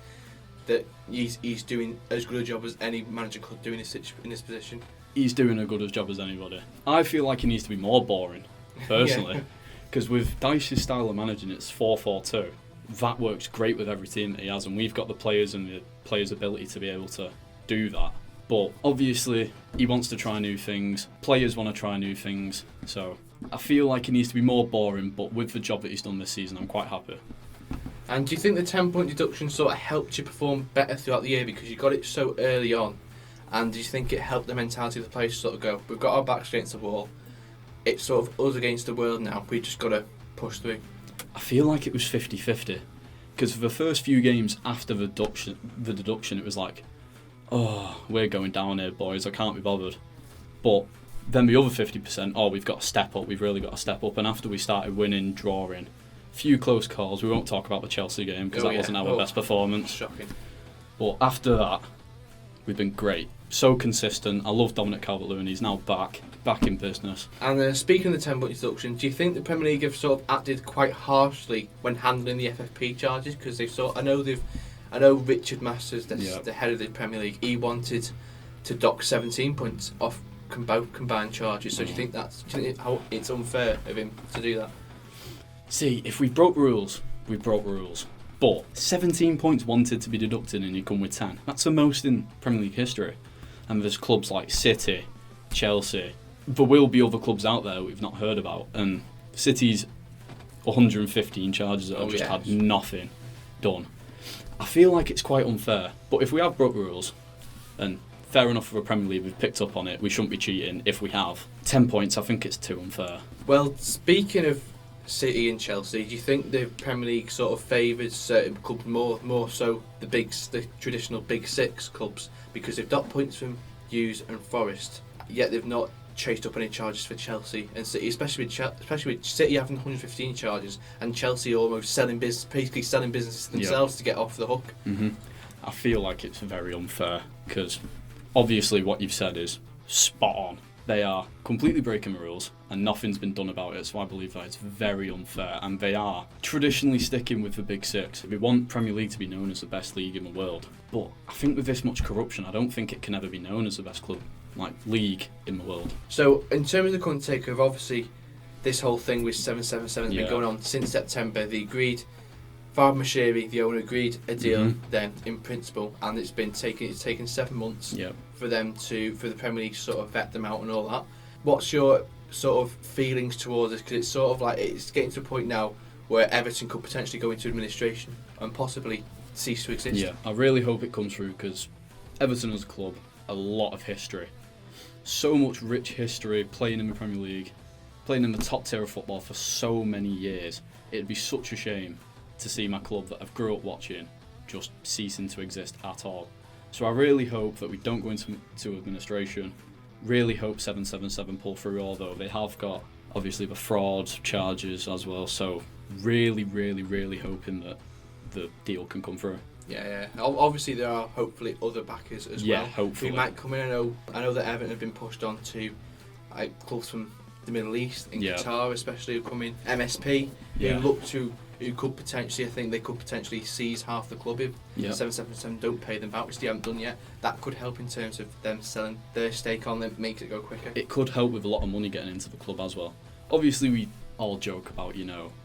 that he's doing as good a job as any manager could do in this position? He's doing as good a job as anybody. I feel like he needs to be more boring, personally, because with Dyche's style of managing, it's 4-4-2. That works great with every team that he has, and we've got the players and the players' ability to be able to do that. But obviously, he wants to try new things. Players want to try new things. So I feel like he needs to be more boring, but with the job that he's done this season, I'm quite happy. And do you think the 10-point deduction sort of helped you perform better throughout the year because you got it so early on? And do you think it helped the mentality of the players to sort of go, we've got our backs against the wall, it's sort of us against the world now, we just got to push through? I feel like it was 50-50. Because for the first few games after the deduction, it was like, oh, we're going down here, boys, I can't be bothered. But then the other 50%, oh, we've got to step up, we've really got to step up. And after we started winning, drawing, few close calls. We won't talk about the Chelsea game because that wasn't our best performance. Shocking. But after that, we've been great. So consistent. I love Dominic Calvert-Lewin. He's now back in business. And speaking of the 10-point deduction, do you think the Premier League have sort of acted quite harshly when handling the FFP charges? Because they've I know Richard Masters, the head of the Premier League, he wanted to dock 17 points off both combined charges. So do you think how it's unfair of him to do that? See, if we broke rules, we broke rules. But 17 points wanted to be deducted and you come with 10. That's the most in Premier League history. And there's clubs like City, Chelsea. There will be other clubs out there we've not heard about. And City's 115 charges that have just had nothing done. I feel like it's quite unfair. But if we have broke rules, and fair enough for the Premier League, we've picked up on it, we shouldn't be cheating if we have. 10 points, I think it's too unfair. Well, speaking of City and Chelsea, do you think the Premier League sort of favours certain clubs more so the traditional big six clubs because they've got points from Hughes and Forest, yet they've not chased up any charges for Chelsea and City, especially with City having 115 charges and Chelsea almost basically selling businesses themselves to get off the hook. Mm-hmm. I feel like it's very unfair because obviously what you've said is spot on. They are completely breaking the rules and nothing's been done about it, so I believe that it's very unfair, and they are traditionally sticking with the big six. We want Premier League to be known as the best league in the world, but I think with this much corruption I don't think it can ever be known as the best league in the world. So in terms of the current takeover, obviously this whole thing with 777 has been going on since September. They agreed, Farhad Moshiri, the owner, agreed a deal then in principle, and it's taken 7 months for the Premier League to sort of vet them out and all that. What's your sort of feelings towards this? Because it's sort of like it's getting to a point now where Everton could potentially go into administration and possibly cease to exist. Yeah, I really hope it comes through because Everton as a club, a lot of history, so much rich history, playing in the Premier League, playing in the top tier of football for so many years. It'd be such a shame to see my club that I've grew up watching just ceasing to exist at all. So I really hope that we don't go into administration. Really hope 777 pull through, although they have got obviously the fraud charges as well. So really, really, really hoping that the deal can come through. Yeah. Obviously there are hopefully other backers as well. Yeah, hopefully. Who might come in. I know that Everton have been pushed on to clubs from the Middle East, in Qatar especially, who come in. MSP, who could potentially, I think they could potentially seize half the club if 777 don't pay them back, which they haven't done yet. That could help in terms of them selling their stake on them, makes it go quicker. It could help with a lot of money getting into the club as well. Obviously we all joke about,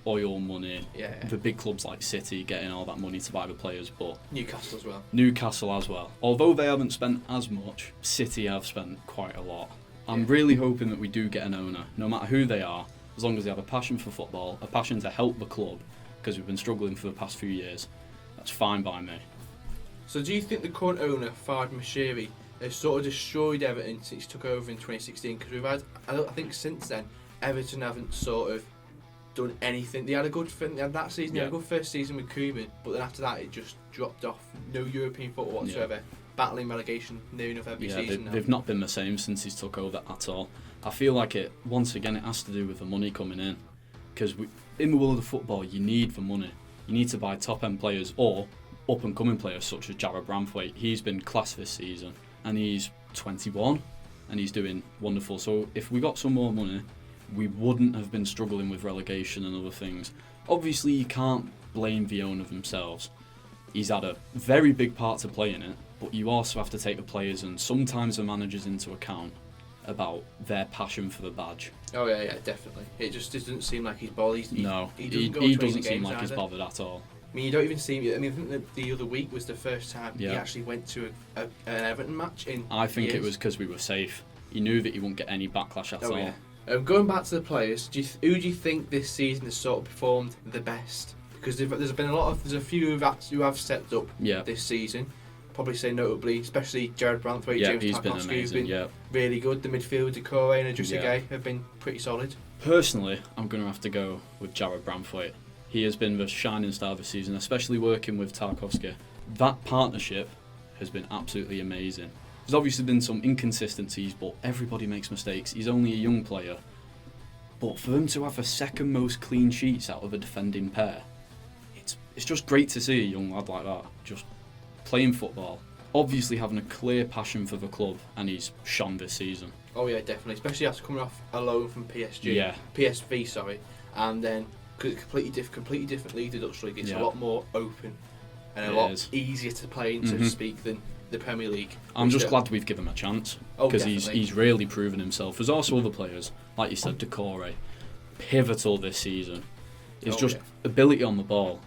oil money, the big clubs like City getting all that money to buy the players, but Newcastle as well. Although they haven't spent as much, City have spent quite a lot. I'm really hoping that we do get an owner, no matter who they are, as long as they have a passion for football, a passion to help the club, because we've been struggling for the past few years. That's fine by me. So do you think the current owner, Farhad Moshiri, has sort of destroyed Everton since he took over in 2016? Because we've had, I think since then, Everton haven't sort of done anything. They had a good that season, they had a good first season with Koeman, but then after that it just dropped off. No European football whatsoever. Battling relegation near enough every season. They've not been the same since he's took over at all. I feel like it has to do with the money coming in. Because in the world of football, you need the money. You need to buy top-end players or up-and-coming players such as Jarrad Branthwaite. He's been class this season, and he's 21, and he's doing wonderful. So if we got some more money, we wouldn't have been struggling with relegation and other things. Obviously, you can't blame the owner themselves. He's had a very big part to play in it, but you also have to take the players and sometimes the managers into account about their passion for the badge. Oh yeah, definitely. It just doesn't seem like he's bothered. He doesn't seem like he's bothered at all. I mean, you don't even see him. I mean, I think that the other week was the first time he Yeah. actually went to an Everton match in I think it years. was because we were safe. He knew that he wouldn't get any backlash at all. Yeah. Going back to the players, who do you think this season has sort of performed the best? Because there's a few who have stepped up Yeah. this season. Probably say notably, especially Jared Branthwaite, Yeah, James he's been Tarkowski, who've amazing. been Yeah. really good. The midfield, Decore and Idrissa Yeah. Gueye have been pretty solid. Personally, I'm going to have to go with Jared Branthwaite. He has been the shining star this season, especially working with Tarkowski. That partnership has been absolutely amazing. There's obviously been some inconsistencies, but everybody makes mistakes. He's only a young player. But for them to have the second most clean sheets out of a defending pair, it's just great to see a young lad like that just playing football. Obviously having a clear passion for the club, and he's shone this season. Oh yeah, definitely. Especially after coming off a loan from PSG, Yeah. PSV, sorry, and then completely different league. The Dutch league. It's Yeah. a lot more open and a It lot is. easier to play in, so to Mhm. speak, than the Premier League. I'm which just don't- glad we've given him a chance Oh, because definitely. he's really proven himself. There's also other players, like you said, Decore, pivotal this season. It's Oh, just yeah. ability on the ball.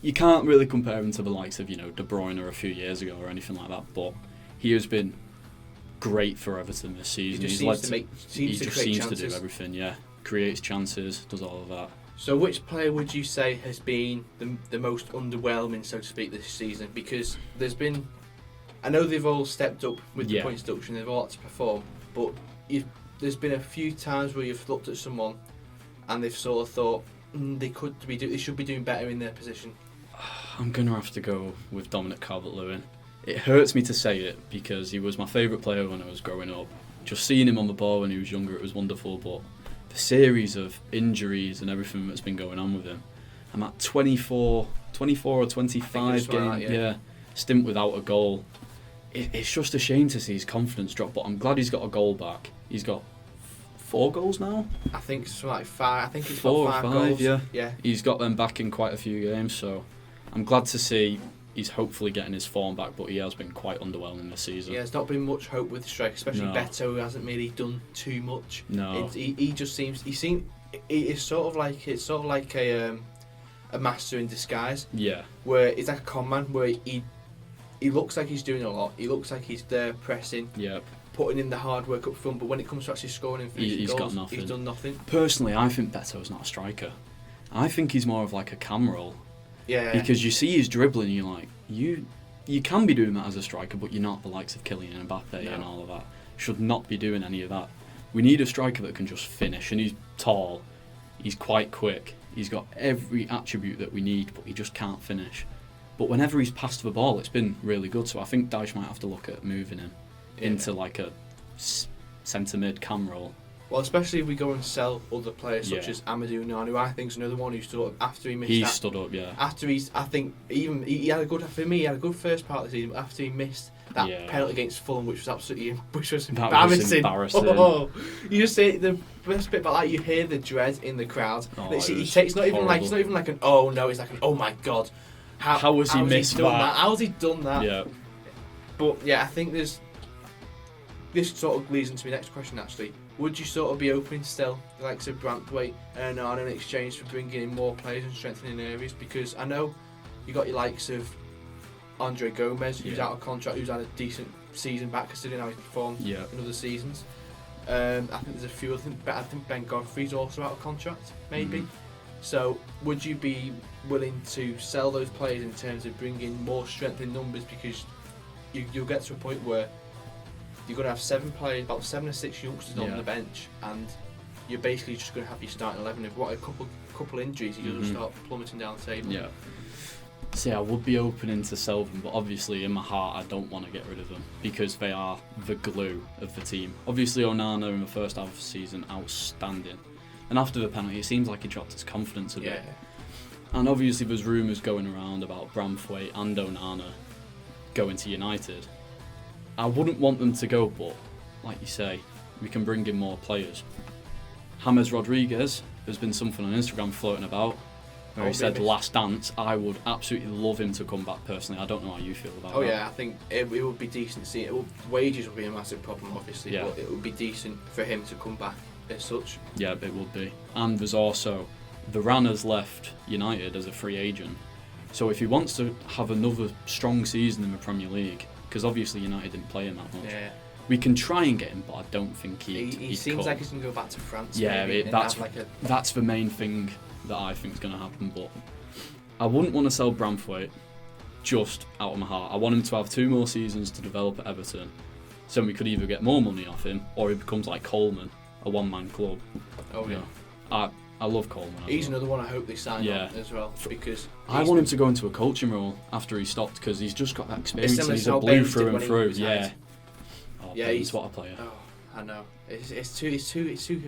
You can't really compare him to the likes of De Bruyne a few years ago or anything like that, but he has been great for Everton this season. He just He's seems led to he just create seems to do chances. everything. Yeah, creates chances, does all of that. So, which player would you say has been the most underwhelming, so to speak, this season? Because there's been, I know they've all stepped up with the Yeah. points deduction, they've all had to perform, but there's been a few times where you've looked at someone and they've sort of thought they should be doing better in their position. I'm going to have to go with Dominic Calvert-Lewin. It hurts me to say it because he was my favourite player when I was growing up. Just seeing him on the ball when he was younger, it was wonderful, but the series of injuries and everything that's been going on with him, I'm at 24 or 25 something game, like that, stint without a goal. It's just a shame to see his confidence drop, but I'm glad he's got a goal back. He's got 4 goals now? I think it's like 5. I think it's 4 or got 5 5, goals. yeah. Yeah. He's got them back in quite a few games, so I'm glad to see he's hopefully getting his form back, but he has been quite underwhelming this season. Yeah, there's not been much hope with the strike, especially No. Beto, who hasn't really done too much. No. He just seems it's sort of like a master in disguise. Yeah. Where it's like a con man, where he looks like he's doing a lot. He looks like he's there pressing, Yep. putting in the hard work up front. But when it comes to actually scoring and finishing He's got goals, nothing. he's done nothing. Personally, I think Beto's not a striker. I think he's more of like a cam roll. Yeah. Because you see his dribbling, you're like, you can be doing that as a striker, but you're not the likes of Kylian Mbappe and all of that. Should not be doing any of that. We need a striker that can just finish, and he's tall, he's quite quick, he's got every attribute that we need, but he just can't finish. But whenever he's passed the ball, it's been really good, so I think Dyche might have to look at moving him into like a centre mid cam role. Well, especially if we go and sell other players such Yeah. as Amadou Nani, who I think is another one who sort of after he missed He that, stood up, yeah. After I think even he had a good first part of the season, but after he missed that Yeah. penalty against Fulham, which was That was embarrassing. embarrassing. Oh, you just say the best bit about that, you hear the dread in the crowd. Oh, It's it was not even like an oh no, it's like an oh my god. How has he missed done that? How's he done that? Yeah. But yeah, I think this sort of leads into my next question actually. Would you sort of be open still, the likes of Branthwaite and Onana in exchange for bringing in more players and strengthening areas? Because I know you got your likes of Andre Gomez, who's out of contract, who's had a decent season back considering how he's performed in other seasons. I think there's a few. I think Ben Godfrey's also out of contract, maybe. So would you be willing to sell those players in terms of bringing more strength in numbers? Because you'll get to a point where you're going to have 7 players, about 7 or 6 youngsters on the bench, and you're basically just going to have your starting 11. If what a couple injuries, you're going to start plummeting down the table. Yeah. See, I would be opening to sell them, but obviously in my heart I don't want to get rid of them because they are the glue of the team. Obviously Onana in the first half of the season, outstanding. And after the penalty, it seems like he dropped his confidence a bit. And obviously there's rumours going around about Branthwaite and Onana going to United. I wouldn't want them to go, but like you say, we can bring in more players. James Rodriguez, there's been something on Instagram floating about where he said last dance. I would absolutely love him to come back personally. I don't know how you feel about that. Oh yeah, I think it would be decent to see it. Wages would be a massive problem obviously, Yeah. but it would be decent for him to come back as such. Yeah, it would be. And there's also, Varane has left United as a free agent. So if he wants to have another strong season in the Premier League, because obviously United didn't play him that much, Yeah. we can try and get him, but I don't think He he'd seems cut. like he's going to go back to France. Yeah, maybe, and that's have like a... that's the main thing that I think is going to happen. But I wouldn't want to sell Branthwaite just out of my heart. I want him to have 2 more seasons to develop at Everton, so we could either get more money off him or he becomes like Coleman, a one-man club. Oh yeah. I love Coleman. He's another one I hope they sign Yeah. on as well, because I want him to go into a coaching role after he stopped, because he's just got that experience similar and he's to a how blue Baines through did and when he through. retired. Yeah. Yeah, Baines, he's what a player. Oh, I know. It's too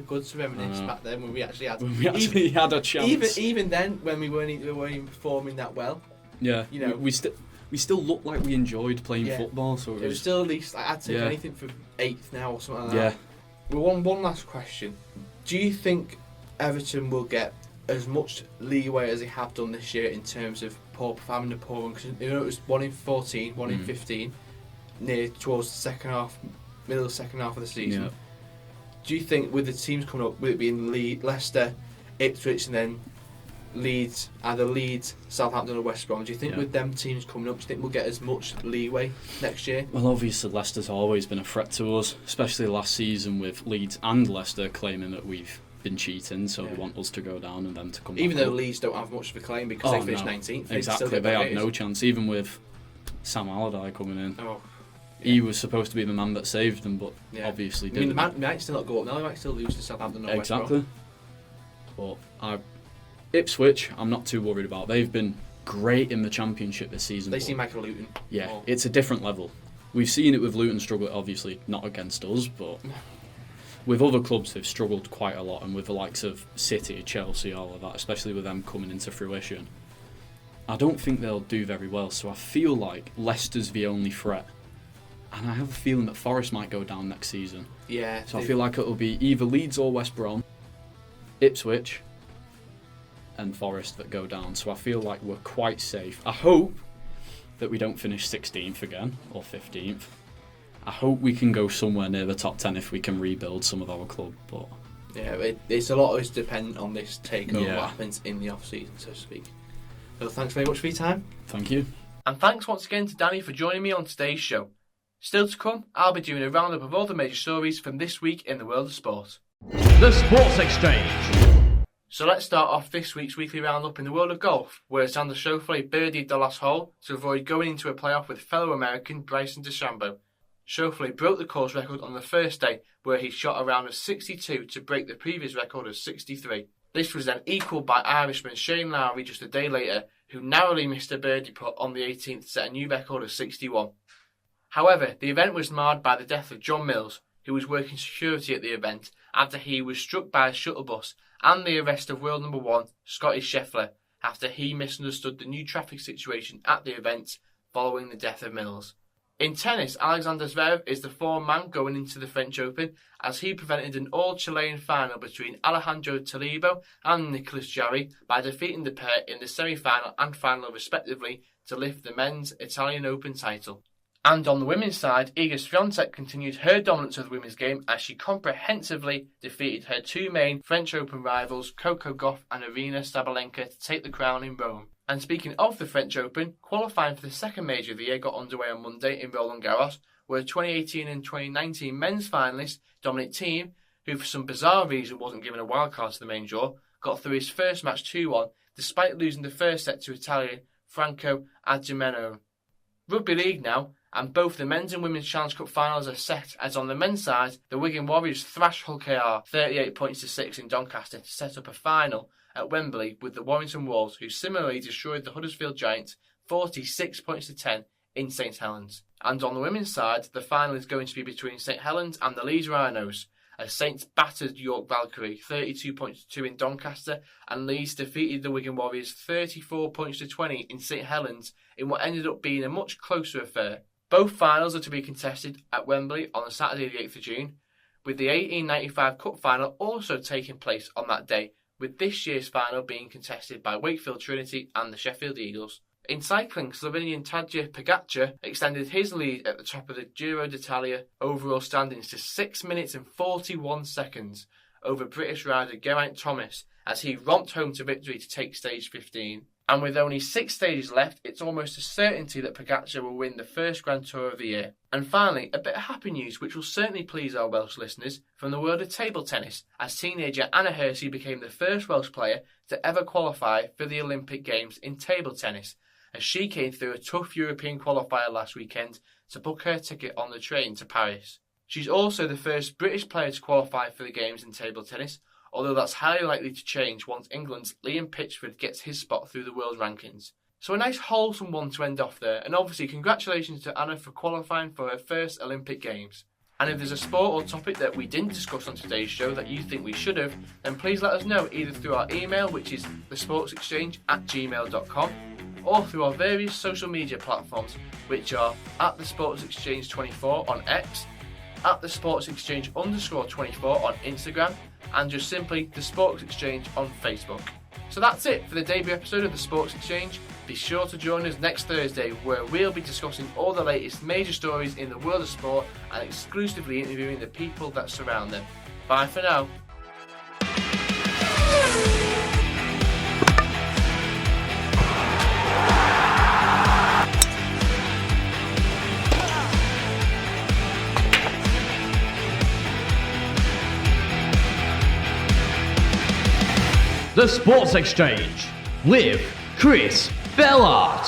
good to reminisce back then when we actually had. When we actually had a chance. Even then, when we weren't even performing that well. Yeah. You know, we still looked like we enjoyed playing football, so it was still at least I'd take anything from 8th now or something like that. Yeah. Well, one last question: do you think Everton will get as much leeway as they have done this year in terms of having a poor run? Because it was 1 in 14, 1 in 15, near towards the second half, middle of the second half of the season. Yeah. Do you think with the teams coming up, with it being Leicester, Ipswich, and then Leeds, either Leeds, Southampton, or West Brom, do you think with them teams coming up, do you think we'll get as much leeway next year? Well, obviously Leicester's always been a threat to us, especially last season with Leeds and Leicester claiming that we've been cheating, so they want us to go down and them to come Even back though up. Leeds don't have much of a claim because they finished 19th. Exactly, they had no chance, even with Sam Allardyce coming in. Oh, He was supposed to be the man that saved them, but obviously didn't. I mean, they might still not go up now, they might still lose to Southampton or West Brom. Exactly. But Ipswich, I'm not too worried about. They've been great in the Championship this season. They seem like a Luton. Yeah, it's a different level. We've seen it with Luton struggle, obviously not against us, but with other clubs they've struggled quite a lot, and with the likes of City, Chelsea, all of that, especially with them coming into fruition, I don't think they'll do very well. So I feel like Leicester's the only threat, and I have a feeling that Forest might go down next season. Yeah. So I feel like it'll be either Leeds or West Brom, Ipswich, and Forest that go down. So I feel like we're quite safe. I hope that we don't finish 16th again or 15th. I hope we can go somewhere near the top 10 if we can rebuild some of our club. But yeah, it's a lot of it's dependent on this takeover, Yeah. what happens in the off season, so to speak. So thanks very much for your time. Thank you. And thanks once again to Danny for joining me on today's show. Still to come, I'll be doing a roundup of all the major stories from this week in the world of sport. The Sports Exchange. So let's start off this week's weekly roundup in the world of golf, where Xander Schauffele birdied the last hole to avoid going into a playoff with fellow American Bryson DeChambeau. Schauffele broke the course record on the first day, where he shot a round of 62 to break the previous record of 63. This was then equalled by Irishman Shane Lowry just a day later, who narrowly missed a birdie putt on the 18th to set a new record of 61. However, the event was marred by the death of John Mills, who was working security at the event after he was struck by a shuttle bus, and the arrest of world number 1, Scotty Scheffler, after he misunderstood the new traffic situation at the event following the death of Mills. In tennis, Alexander Zverev is the form man going into the French Open, as he prevented an all-Chilean final between Alejandro Talibo and Nicolas Jarry by defeating the pair in the semi-final and final respectively to lift the men's Italian Open title. And on the women's side, Iga Swiatek continued her dominance of the women's game as she comprehensively defeated her two main French Open rivals, Coco Gauff and Aryna Sabalenka, to take the crown in Rome. And speaking of the French Open, qualifying for the second major of the year got underway on Monday in Roland Garros, where 2018 and 2019 men's finalist Dominic Thiem, who for some bizarre reason wasn't given a wildcard to the main draw, got through his first match 2-1, despite losing the first set to Italian Franco Adjumeno. Rugby League now, and both the men's and women's Challenge Cup finals are set, as on the men's side, the Wigan Warriors thrashed Hull KR 38 points to 6 in Doncaster to set up a final at Wembley with the Warrington Wolves, who similarly destroyed the Huddersfield Giants 46 points to 10 in St Helens. And on the women's side, the final is going to be between St Helens and the Leeds Rhinos, as Saints battered York Valkyrie 32 points to 2 in Doncaster, and Leeds defeated the Wigan Warriors 34 points to 20 in St Helens in what ended up being a much closer affair. Both finals are to be contested at Wembley on Saturday the 8th of June, with the 1895 Cup final also taking place on that day, with this year's final being contested by Wakefield Trinity and the Sheffield Eagles. In cycling, Slovenian Tadej Pogačar extended his lead at the top of the Giro d'Italia overall standings to 6 minutes and 41 seconds over British rider Geraint Thomas as he romped home to victory to take stage 15. And with only 6 stages left, it's almost a certainty that Pogačar will win the first Grand Tour of the year. And finally, a bit of happy news which will certainly please our Welsh listeners from the world of table tennis, as teenager Anna Hersey became the first Welsh player to ever qualify for the Olympic Games in table tennis, as she came through a tough European qualifier last weekend to book her ticket on the train to Paris. She's also the first British player to qualify for the Games in table tennis, although that's highly likely to change once England's Liam Pitchford gets his spot through the world rankings. So a nice wholesome one to end off there, and obviously congratulations to Anna for qualifying for her first Olympic Games. And if there's a sport or topic that we didn't discuss on today's show that you think we should have, then please let us know either through our email, which is thesportsexchange@gmail.com, or through our various social media platforms, which are @thesportsexchange24 on X, @thesportsexchange_24 on Instagram, and just simply The Sports Exchange on Facebook. So that's it for the debut episode of The Sports Exchange. Be sure to join us next Thursday, where we'll be discussing all the latest major stories in the world of sport and exclusively interviewing the people that surround them. Bye for now. The Sports Exchange with Chris Bellard.